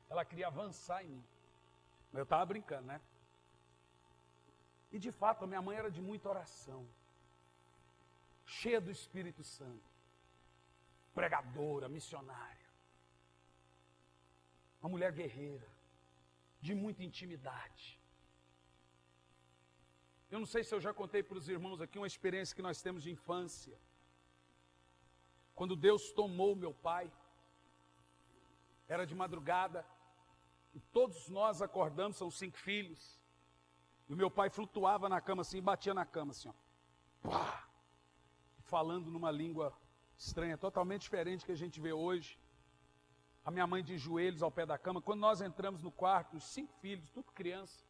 A: Ela queria avançar em mim. Mas eu estava brincando, né? E de fato, a minha mãe era de muita oração, cheia do Espírito Santo, pregadora, missionária, uma mulher guerreira, de muita intimidade. Eu não sei se eu já contei para os irmãos aqui uma experiência que nós temos de infância. Quando Deus tomou meu pai, era de madrugada, e todos nós acordamos, são 5 filhos, e o meu pai flutuava na cama assim, batia na cama assim, ó, pá, falando numa língua estranha, totalmente diferente que a gente vê hoje. A minha mãe de joelhos ao pé da cama. Quando nós entramos no quarto, os 5 filhos, tudo criança,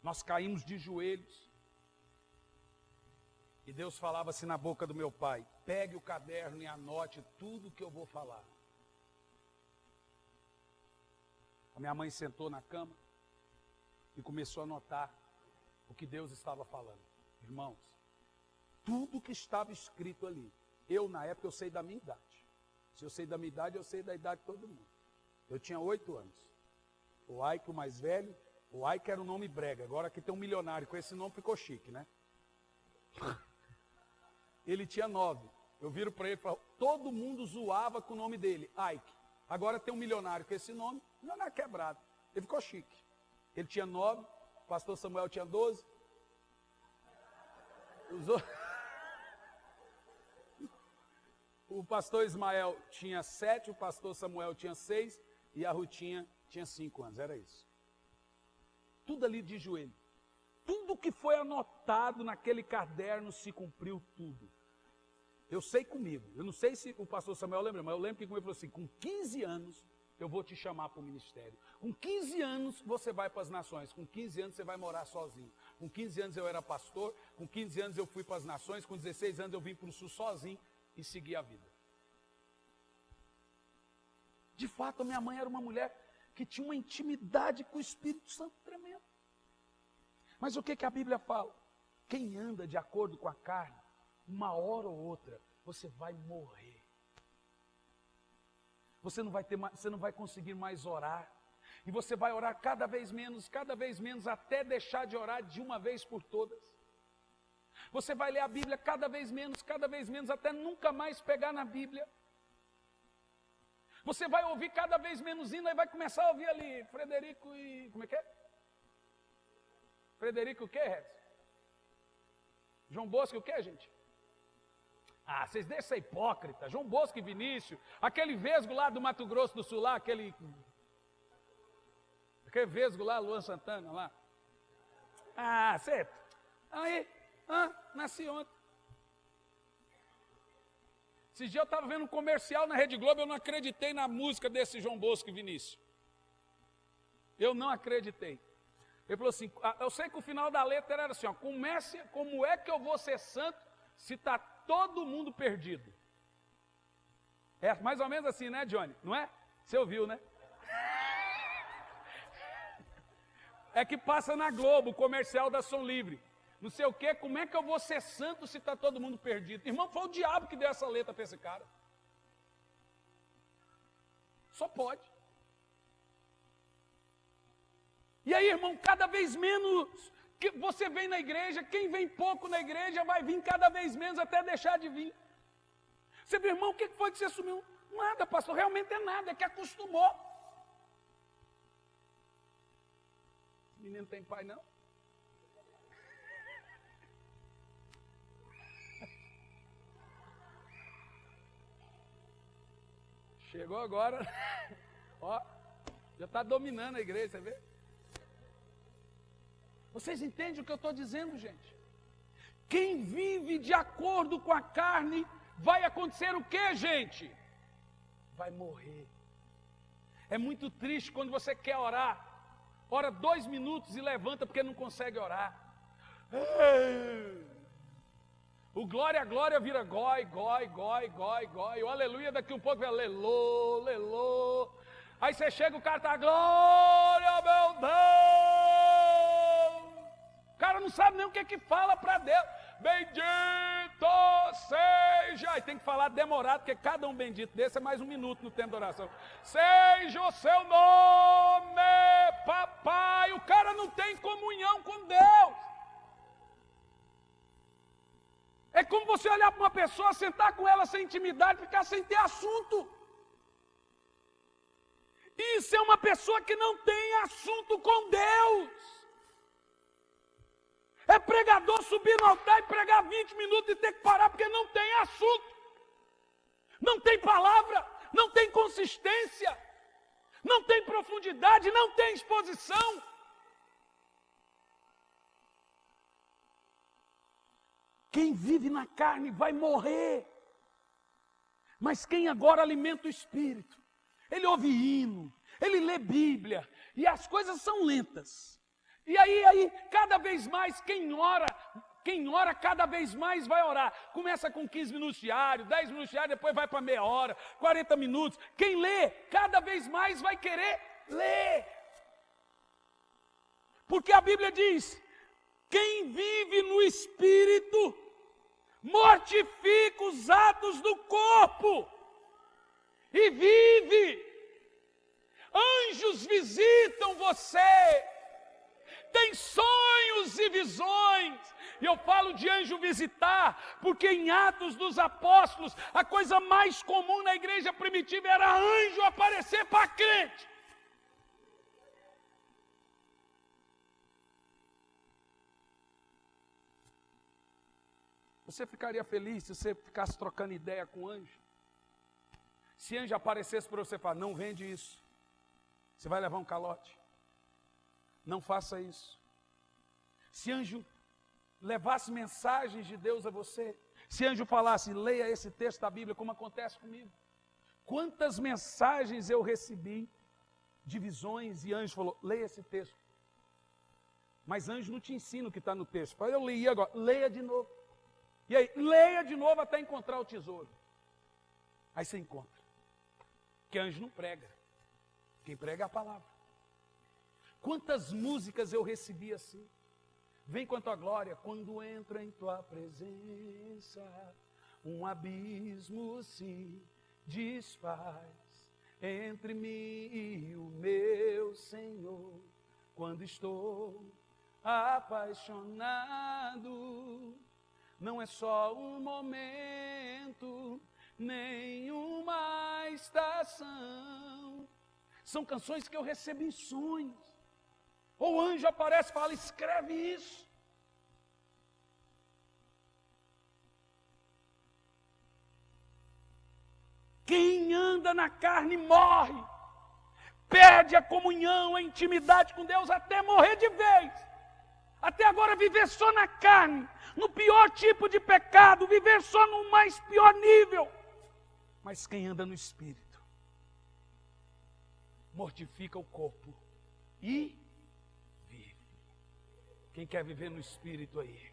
A: nós caímos de joelhos. E Deus falava assim na boca do meu pai: pegue o caderno e anote tudo que eu vou falar. A minha mãe sentou na cama e começou a anotar o que Deus estava falando. Irmãos, tudo que estava escrito ali, na época eu sei da minha idade. Se eu sei da minha idade, eu sei da idade de todo mundo. Eu tinha 8 anos. O Ike, o mais velho, o Ike era um nome brega. Agora aqui tem um milionário, com esse nome ficou chique, né? Ele tinha 9. Eu viro para ele e falo, todo mundo zoava com o nome dele, Ike. Agora tem um milionário com esse nome, milionário quebrado. Ele ficou chique. Ele tinha 9, o pastor Samuel tinha 12. O pastor Ismael tinha 7, o pastor Samuel tinha 6 e a Rutinha tinha 5 anos, era isso. Tudo ali de joelho. Tudo que foi anotado naquele caderno se cumpriu tudo. Eu sei comigo, eu não sei se o pastor Samuel lembra, mas eu lembro que comigo falou assim, com 15 anos eu vou te chamar para o ministério. Com 15 anos você vai para as nações, com 15 anos você vai morar sozinho. Com 15 anos eu era pastor, com 15 anos eu fui para as nações, com 16 anos eu vim para o sul sozinho e seguir a vida. De fato, a minha mãe era uma mulher que tinha uma intimidade com o Espírito Santo tremenda. Mas o que a Bíblia fala? Quem anda de acordo com a carne, uma hora ou outra, você vai morrer. Você não vai conseguir mais orar. E você vai orar cada vez menos, até deixar de orar de uma vez por todas. Você vai ler a Bíblia cada vez menos, até nunca mais pegar na Bíblia. Você vai ouvir cada vez menos hino, e vai começar a ouvir ali, Frederico e... como é que é? Frederico o quê, Redson? João Bosco o quê, gente? Ah, vocês deixam ser hipócrita. João Bosco e Vinícius, aquele vesgo lá do Mato Grosso do Sul, lá, aquele vesgo lá, Luan Santana, lá. Ah, certo. Aí... nasci ontem. Esses dias eu estava vendo um comercial na Rede Globo, eu não acreditei na música desse João Bosco e Vinícius. Eu não acreditei. Ele falou assim, eu sei que o final da letra era assim, ó, como é que eu vou ser santo se está todo mundo perdido? É mais ou menos assim, né, Johnny? Não é? Você ouviu, né? É que passa na Globo, o comercial da Som Livre. Não sei o quê, como é que eu vou ser santo se está todo mundo perdido? Irmão, foi o diabo que deu essa letra para esse cara. Só pode. E aí, irmão, cada vez menos que você vem na igreja, quem vem pouco na igreja vai vir cada vez menos até deixar de vir. Você vê, irmão, o que foi que você assumiu? Nada, pastor, realmente é nada, é que acostumou. Esse menino não tem pai, não? Chegou agora, ó, já está dominando a igreja, você vê? Vocês entendem o que eu estou dizendo, gente? Quem vive de acordo com a carne, vai acontecer o que, gente? Vai morrer. É muito triste quando você quer orar, ora 2 minutos e levanta porque não consegue orar. O glória, glória vira gói. O aleluia daqui um pouco vem lelô, lelô. Aí você chega, o cara tá, glória, meu Deus. O cara não sabe nem o que fala para Deus. Bendito seja. E tem que falar demorado, porque cada um bendito desse é mais 1 minuto no tempo da oração. Seja o seu nome, papai. O cara não tem comunhão com Deus. É como você olhar para uma pessoa, sentar com ela sem intimidade, ficar sem ter assunto. Isso é uma pessoa que não tem assunto com Deus. É pregador subir no altar e pregar 20 minutos e ter que parar porque não tem assunto. Não tem palavra, não tem consistência, não tem profundidade, não tem exposição. Quem vive na carne vai morrer. Mas quem agora alimenta o espírito, ele ouve hino, ele lê Bíblia, e as coisas são lentas. E aí cada vez mais, quem ora cada vez mais vai orar. Começa com 15 minutos diário, 10 minutos diário, depois vai para meia hora, 40 minutos. Quem lê, cada vez mais vai querer ler. Porque a Bíblia diz, quem vive no Espírito, mortifica os atos do corpo e vive. Anjos visitam você, tem sonhos e visões. E eu falo de anjo visitar, porque em Atos dos Apóstolos, a coisa mais comum na igreja primitiva era anjo aparecer para crente. Você ficaria feliz se você ficasse trocando ideia com anjo? Se anjo aparecesse para você e falar, não vende isso, você vai levar um calote. Não faça isso. Se anjo levasse mensagens de Deus a você, se anjo falasse, leia esse texto da Bíblia, como acontece comigo. Quantas mensagens eu recebi de visões e anjo falou, leia esse texto. Mas anjo não te ensina o que está no texto. Eu li agora, leia de novo. E aí, leia de novo até encontrar o tesouro. Aí você encontra. Porque anjo não prega. Quem prega é a palavra. Quantas músicas eu recebi assim. Vem com a tua glória, quando entra em tua presença, um abismo se desfaz entre mim e o meu Senhor. Quando estou apaixonado, não é só um momento, nem uma estação. São canções que eu recebo em sonhos. Ou o anjo aparece e fala, escreve isso. Quem anda na carne morre. Perde a comunhão, a intimidade com Deus até morrer de vez. Até agora viver só na carne, no pior tipo de pecado, viver só no mais pior nível. Mas quem anda no Espírito, mortifica o corpo e vive. Quem quer viver no Espírito aí?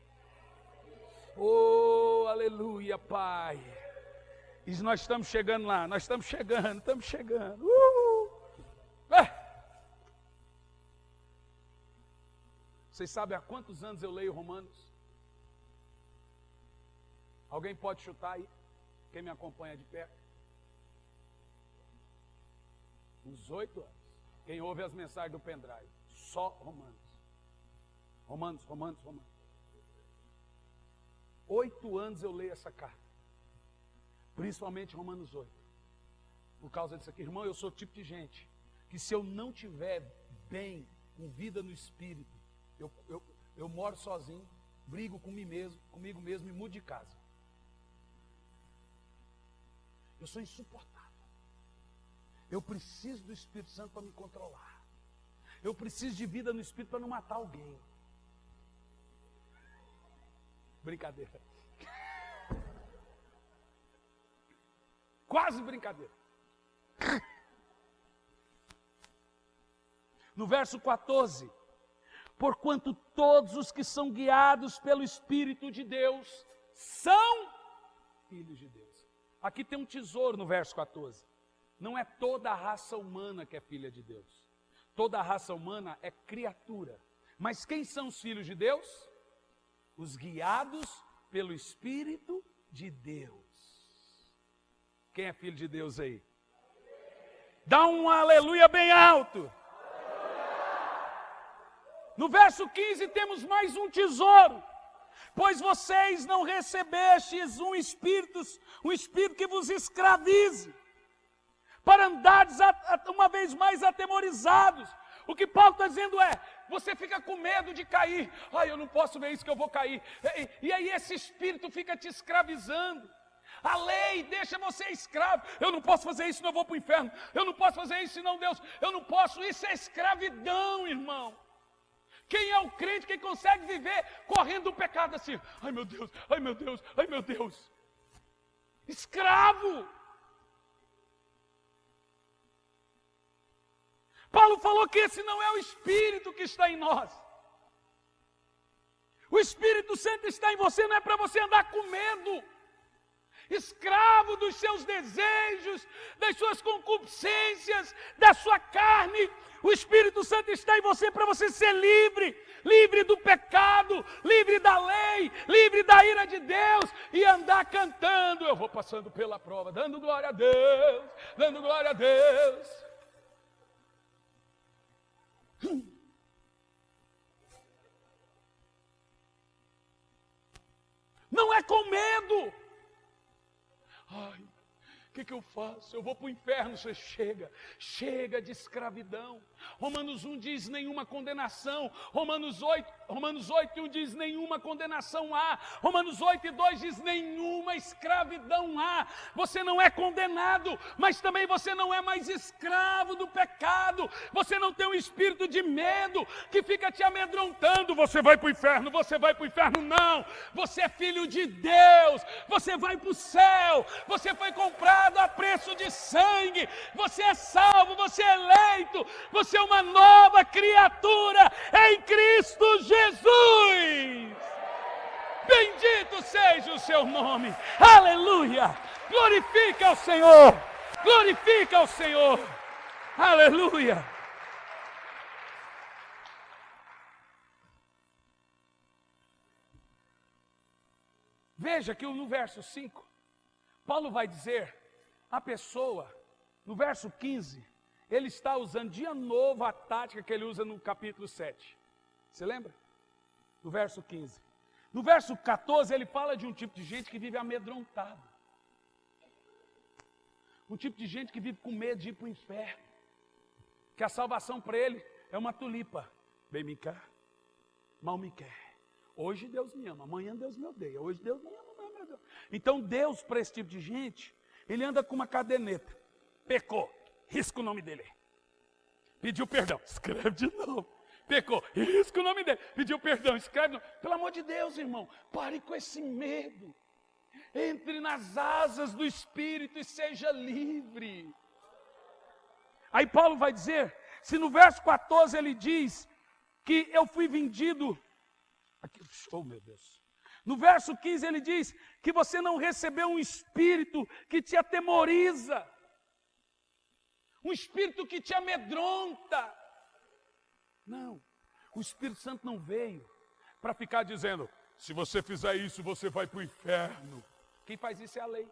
A: Oh, aleluia, Pai. E nós estamos chegando lá, nós estamos chegando. Vocês sabem há quantos anos eu leio Romanos? Alguém pode chutar aí? Quem me acompanha de perto? Uns 8 anos. Quem ouve as mensagens do pendrive? Só Romanos. Romanos. 8 anos eu leio essa carta. Principalmente Romanos 8. Por causa disso aqui. Irmão, eu sou o tipo de gente que se eu não tiver bem, com vida no Espírito, eu moro sozinho, brigo comigo mesmo e mudo de casa. Eu sou insuportável. Eu preciso do Espírito Santo para me controlar. Eu preciso de vida no Espírito para não matar alguém. Brincadeira. Quase brincadeira. No verso 14. Porquanto todos os que são guiados pelo Espírito de Deus são filhos de Deus. Aqui tem um tesouro no verso 14. Não é toda a raça humana que é filha de Deus. Toda a raça humana é criatura. Mas quem são os filhos de Deus? Os guiados pelo Espírito de Deus. Quem é filho de Deus aí? Dá um aleluia bem alto. No verso 15 temos mais um tesouro. Pois vocês não recebestes um espírito que vos escravize, para andares uma vez mais atemorizados. O que Paulo está dizendo é, você fica com medo de cair. Ai, eu não posso ver isso que eu vou cair. E aí esse espírito fica te escravizando. A lei deixa você escravo. Eu não posso fazer isso, senão eu vou para o inferno. Eu não posso fazer isso, senão Deus. Eu não posso. Isso é escravidão, irmão. Quem é o crente que consegue viver correndo do pecado assim? Ai meu Deus, ai meu Deus, ai meu Deus. Escravo. Paulo falou que esse não é o Espírito que está em nós. O Espírito Santo está em você, não é para você andar com medo, escravo dos seus desejos, das suas concupiscências, da sua carne. O Espírito Santo está em você para você ser livre, livre do pecado, livre da lei, livre da ira de Deus e andar cantando. Eu vou passando pela prova, dando glória a Deus, dando glória a Deus. Não é com medo. Ai, o que eu faço? Eu vou para o inferno. Você chega de escravidão. Romanos 1 diz nenhuma condenação. Romanos 8:1 diz nenhuma condenação há. Romanos 8:2 diz nenhuma escravidão há. Você não é condenado, mas também você não é mais escravo do pecado. Você não tem um espírito de medo que fica te amedrontando. Você vai para o inferno, você vai para o inferno. Não, você é filho de Deus. Você vai para o céu. Você foi comprado a preço de sangue, você é salvo, você é eleito, você é uma nova criatura em Cristo Jesus. Bendito seja o seu nome, aleluia, glorifica ao Senhor, glorifica ao Senhor, aleluia. Veja que no verso 5, Paulo vai dizer, a pessoa, no verso 15, ele está usando de novo a tática que ele usa no capítulo 7. Você lembra? No verso 15. No verso 14, ele fala de um tipo de gente que vive amedrontado. Um tipo de gente que vive com medo de ir para o inferno. Que a salvação para ele é uma tulipa. Bem me quer, mal me quer. Hoje Deus me ama, amanhã Deus me odeia. Hoje Deus me ama, amanhã me odeia. Então Deus, para esse tipo de gente, ele anda com uma caderneta. Pecou, risca o nome dele. Pediu perdão, escreve de novo. Pecou, risca o nome dele. Pediu perdão, escreve de novo. Pelo amor de Deus, irmão, pare com esse medo. Entre nas asas do Espírito e seja livre. Aí Paulo vai dizer, se no verso 14 ele diz que eu fui vendido. Aqui, oh meu Deus. No verso 15 ele diz que você não recebeu um espírito que te atemoriza, um espírito que te amedronta. Não, o Espírito Santo não veio para ficar dizendo, se você fizer isso você vai para o inferno. Quem faz isso é a lei.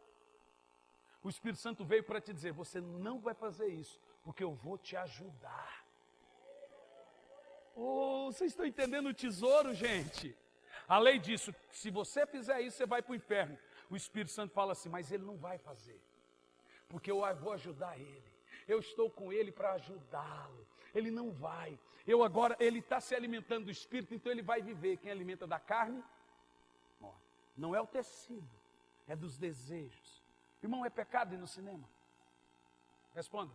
A: O Espírito Santo veio para te dizer, você não vai fazer isso, porque eu vou te ajudar. Oh, vocês estão entendendo o tesouro, gente? A lei diz, se você fizer isso, você vai para o inferno. O Espírito Santo fala assim, mas ele não vai fazer, porque eu vou ajudar ele. Eu estou com ele para ajudá-lo. Ele não vai. Ele está se alimentando do Espírito, então ele vai viver. Quem alimenta da carne, morre. Não é o tecido, é dos desejos. Irmão, é pecado ir no cinema? Responda.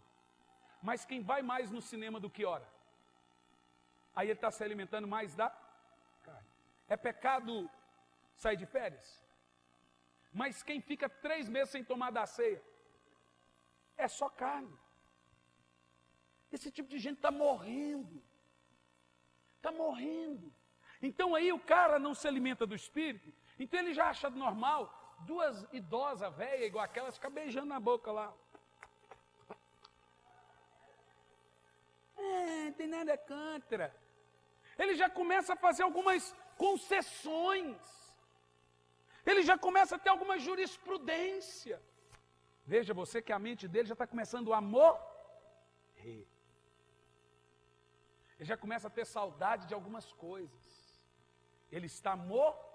A: Mas quem vai mais no cinema do que ora? Aí ele está se alimentando mais da carne. É pecado sair de férias? Mas quem fica 3 meses sem tomar da ceia? É só carne. Esse tipo de gente está morrendo. Está morrendo. Então aí o cara não se alimenta do Espírito, então ele já acha normal 2 idosas, velhas, igual aquelas, ficar beijando na boca lá. Não tem nada contra. Ele já começa a fazer algumas concessões. Ele já começa a ter alguma jurisprudência. Veja você que a mente dele já está começando a morrer. Ele já começa a ter saudade de algumas coisas. Ele está morrendo.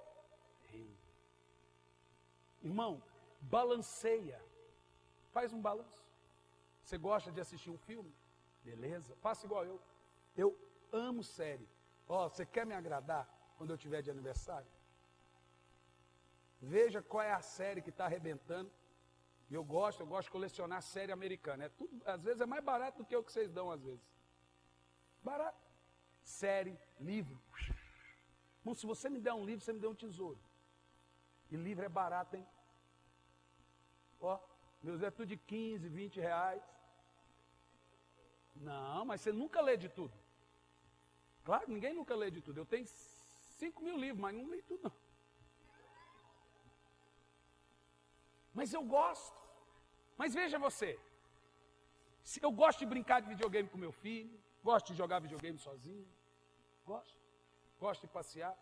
A: morrendo. Irmão, balanceia. Faz um balanço. Você gosta de assistir um filme? Beleza, faça igual eu. Eu amo série. Ó, você quer me agradar quando eu tiver de aniversário? Veja qual é a série que está arrebentando. E eu gosto de colecionar série americana. É tudo, às vezes é mais barato do que o que vocês dão, às vezes. Barato. Série, livro. Bom, se você me der um livro, você me deu um tesouro. E livro é barato, hein? Ó, meus é tudo de 15, 20 reais. Não, mas você nunca lê de tudo. Claro, ninguém nunca lê de tudo. Eu tenho 5.000 livros, mas não li tudo, não. Mas eu gosto. Mas veja você. Eu gosto de brincar de videogame com meu filho. Gosto de jogar videogame sozinho. Gosto. Gosto de passear.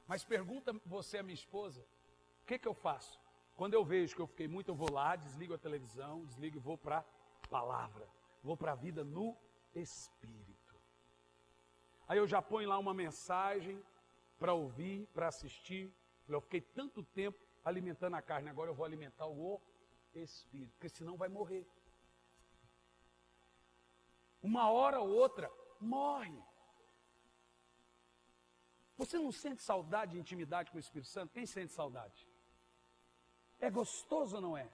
A: Mas pergunta você a minha esposa, o que eu faço? Quando eu vejo que eu fiquei muito, eu vou lá, desligo a televisão, desligo e vou para a palavra. Vou para a vida no Espírito. Aí eu já ponho lá uma mensagem para ouvir, para assistir. Eu fiquei tanto tempo alimentando a carne, agora eu vou alimentar o Espírito, porque senão vai morrer. Uma hora ou outra, morre. Você não sente saudade e intimidade com o Espírito Santo? Quem sente saudade? É gostoso ou não é?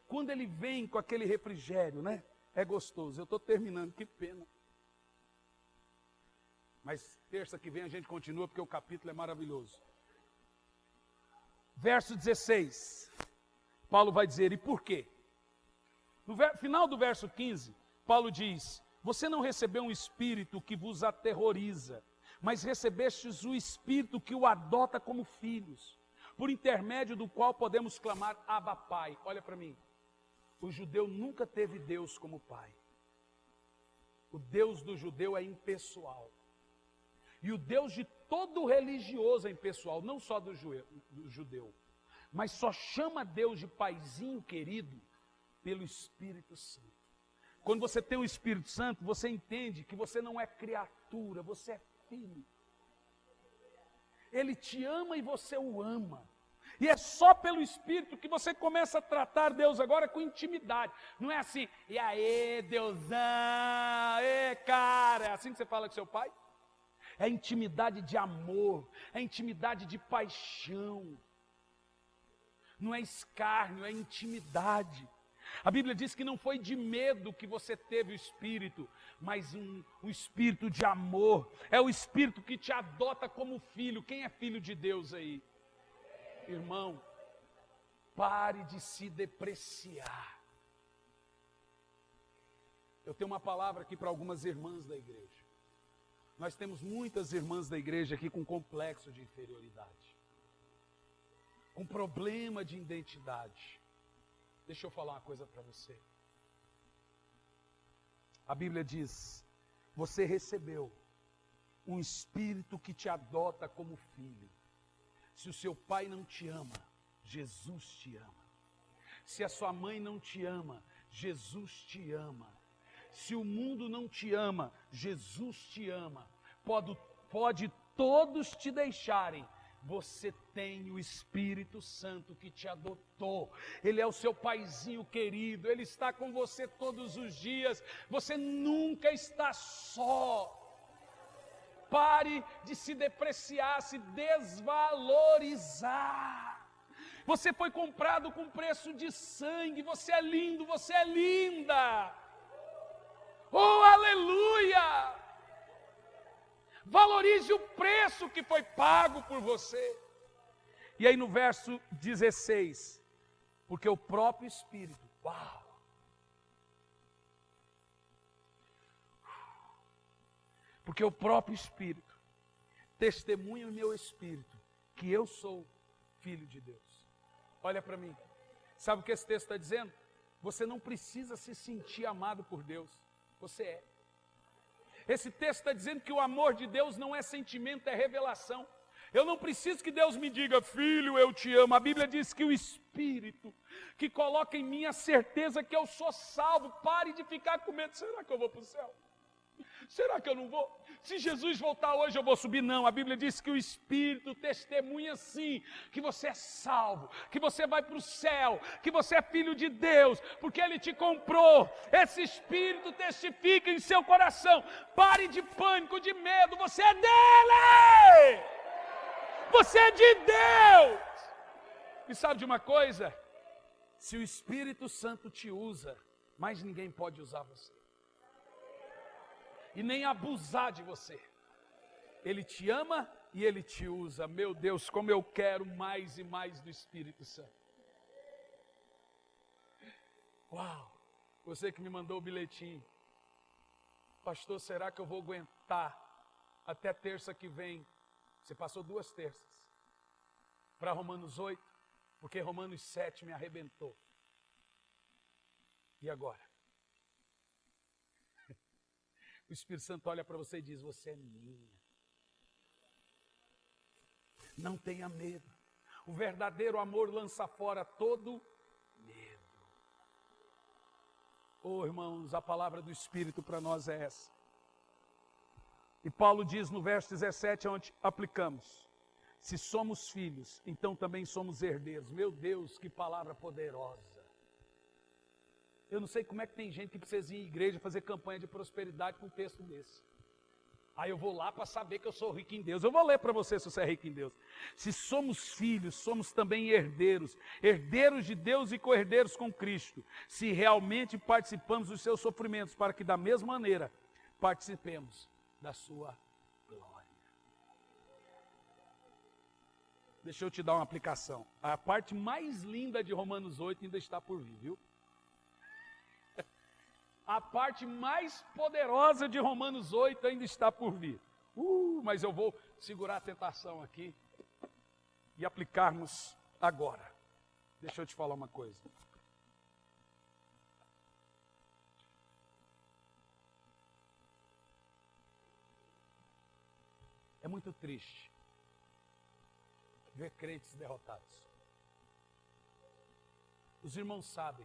A: Quando ele vem com aquele refrigério, né? É gostoso. Eu estou terminando, que pena. Mas terça que vem a gente continua, porque o capítulo é maravilhoso. Verso 16, Paulo vai dizer, e por quê? No final do verso 15, Paulo diz, você não recebeu um espírito que vos aterroriza, mas recebestes o espírito que o adota como filhos, por intermédio do qual podemos clamar Abba Pai. Olha para mim, o judeu nunca teve Deus como pai. O Deus do judeu é impessoal. E o Deus de todo religioso é impessoal, não só do judeu, mas só chama Deus de paizinho querido pelo Espírito Santo. Quando você tem o Espírito Santo, você entende que você não é criatura, você é filho. Ele te ama e você o ama. E é só pelo Espírito que você começa a tratar Deus agora com intimidade. Não é assim, e aí, Deusão, cara, é assim que você fala com seu pai? É intimidade de amor, é intimidade de paixão. Não é escárnio, é intimidade. A Bíblia diz que não foi de medo que você teve o Espírito, mas um Espírito de amor. É o Espírito que te adota como filho. Quem é filho de Deus aí? Irmão, pare de se depreciar. Eu tenho uma palavra aqui para algumas irmãs da igreja. Nós temos muitas irmãs da igreja aqui com complexo de inferioridade, com problema de identidade. Deixa eu falar uma coisa para você. A Bíblia diz, você recebeu um espírito que te adota como filho. Se o seu pai não te ama, Jesus te ama. Se a sua mãe não te ama, Jesus te ama. Se o mundo não te ama, Jesus te ama. Pode todos te deixarem. Você tem o Espírito Santo que te adotou. Ele é o seu paizinho querido. Ele está com você todos os dias. Você nunca está só. Pare de se depreciar, se desvalorizar. Você foi comprado com preço de sangue. Você é lindo, você é linda. Oh, aleluia! Valorize o preço que foi pago por você. E aí no verso 16, porque o próprio Espírito, uau! Porque o próprio Espírito testemunha em meu espírito que eu sou filho de Deus. Olha para mim, sabe o que esse texto está dizendo? Você não precisa se sentir amado por Deus, você é. Esse texto está dizendo que o amor de Deus não é sentimento, é revelação. Eu não preciso que Deus me diga, filho, eu te amo. A Bíblia diz que o Espírito que coloca em mim a certeza que eu sou salvo. Pare de ficar com medo, será que eu vou para o céu? Será que eu não vou? Se Jesus voltar hoje eu vou subir? Não, a Bíblia diz que o Espírito testemunha sim, que você é salvo, que você vai para o céu, que você é filho de Deus, porque Ele te comprou. Esse Espírito testifica em seu coração. Pare de pânico, de medo, você é dele! Você é de Deus! E sabe de uma coisa? Se o Espírito Santo te usa, mais ninguém pode usar você. E nem abusar de você. Ele te ama e Ele te usa. Meu Deus, como eu quero mais e mais do Espírito Santo. Uau! Você que me mandou o bilhetinho. Pastor, será que eu vou aguentar até terça que vem? Você passou 2 terças. Para Romanos 8, porque Romanos 7 me arrebentou. E agora? O Espírito Santo olha para você e diz: você é minha. Não tenha medo. O verdadeiro amor lança fora todo medo. Oh, irmãos, a palavra do Espírito para nós é essa. E Paulo diz no verso 17, onde aplicamos: se somos filhos, então também somos herdeiros. Meu Deus, que palavra poderosa. Eu não sei como é que tem gente que precisa ir em igreja fazer campanha de prosperidade com um texto desse. Aí eu vou lá para saber que eu sou rico em Deus. Eu vou ler para você se você é rico em Deus. Se somos filhos, somos também herdeiros. Herdeiros de Deus e co-herdeiros com Cristo. Se realmente participamos dos seus sofrimentos, para que da mesma maneira participemos da sua glória. Deixa eu te dar uma aplicação. A parte mais linda de Romanos 8 ainda está por vir, viu? A parte mais poderosa de Romanos 8 ainda está por vir. Mas eu vou segurar a tentação aqui e aplicarmos agora. Deixa eu te falar uma coisa. É muito triste ver crentes derrotados. Os irmãos sabem.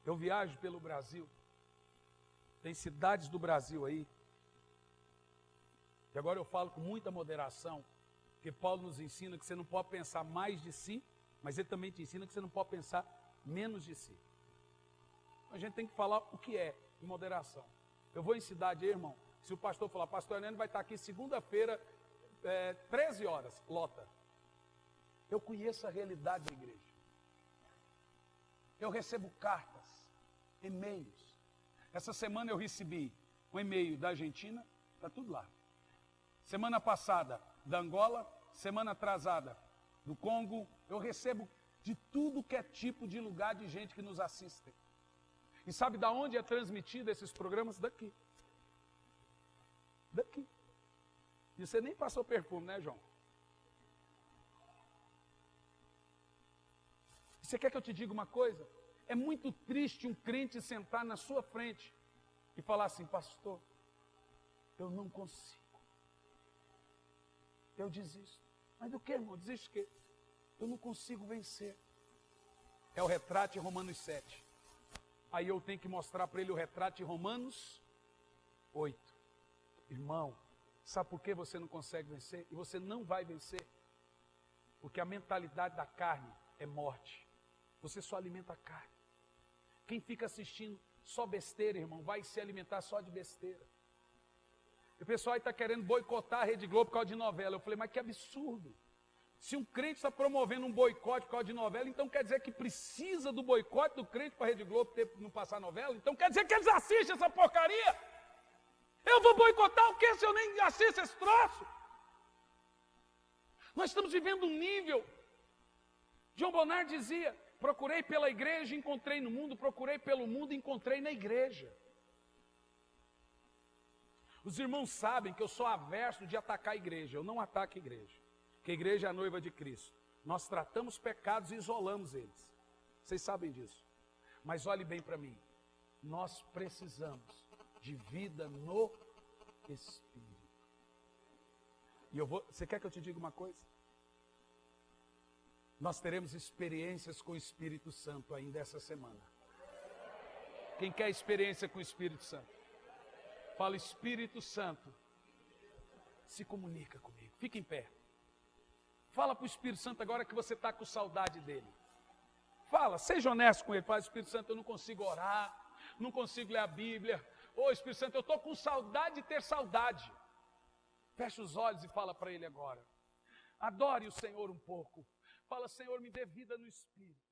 A: Eu viajo pelo Brasil, tem cidades do Brasil aí, e agora eu falo com muita moderação, porque Paulo nos ensina que você não pode pensar mais de si, mas ele também te ensina que você não pode pensar menos de si. A gente tem que falar o que é, em moderação. Eu vou em cidade aí, irmão, se o pastor falar: pastor Heleno vai estar aqui segunda-feira, 13 horas, lota. Eu conheço a realidade da igreja. Eu recebo cartas, e-mails. Essa semana eu recebi um e-mail da Argentina, está tudo lá. Semana passada, da Angola, semana atrasada, do Congo. Eu recebo de tudo que é tipo de lugar de gente que nos assiste. E sabe de onde é transmitido esses programas? Daqui. Daqui. E você nem passou perfume, né, João? Você quer que eu te diga uma coisa? É muito triste um crente sentar na sua frente e falar assim: pastor, eu não consigo. Eu desisto. Mas do que, irmão? Desisto o quê? Eu não consigo vencer. É o retrato em Romanos 7. Aí eu tenho que mostrar para ele o retrato em Romanos 8. Irmão, sabe por que você não consegue vencer? E você não vai vencer? Porque a mentalidade da carne é morte. Você só alimenta a carne. Quem fica assistindo só besteira, irmão, vai se alimentar só de besteira. O pessoal aí está querendo boicotar a Rede Globo por causa de novela. Eu falei: mas que absurdo. Se um crente está promovendo um boicote por causa de novela, então quer dizer que precisa do boicote do crente para a Rede Globo não passar novela? Então quer dizer que eles assistem essa porcaria? Eu vou boicotar o quê se eu nem assisto esse troço? Nós estamos vivendo um nível. John Bonnar dizia: procurei pela igreja, encontrei no mundo, procurei pelo mundo, encontrei na igreja. Os irmãos sabem que eu sou averso de atacar a igreja. Eu não ataco a igreja, porque a igreja é a noiva de Cristo. Nós tratamos pecados e isolamos eles. Vocês sabem disso. Mas olhe bem para mim. Nós precisamos de vida no Espírito. E você quer que eu te diga uma coisa? Nós teremos experiências com o Espírito Santo ainda essa semana. Quem quer experiência com o Espírito Santo? Fala, Espírito Santo, se comunica comigo. Fica em pé. Fala para o Espírito Santo agora que você está com saudade dele. Fala, seja honesto com ele. Fala, Espírito Santo, eu não consigo orar, não consigo ler a Bíblia. Ô Espírito Santo, eu estou com saudade de ter saudade. Fecha os olhos e fala para ele agora. Adore o Senhor um pouco. Fala, Senhor, me dê vida no Espírito.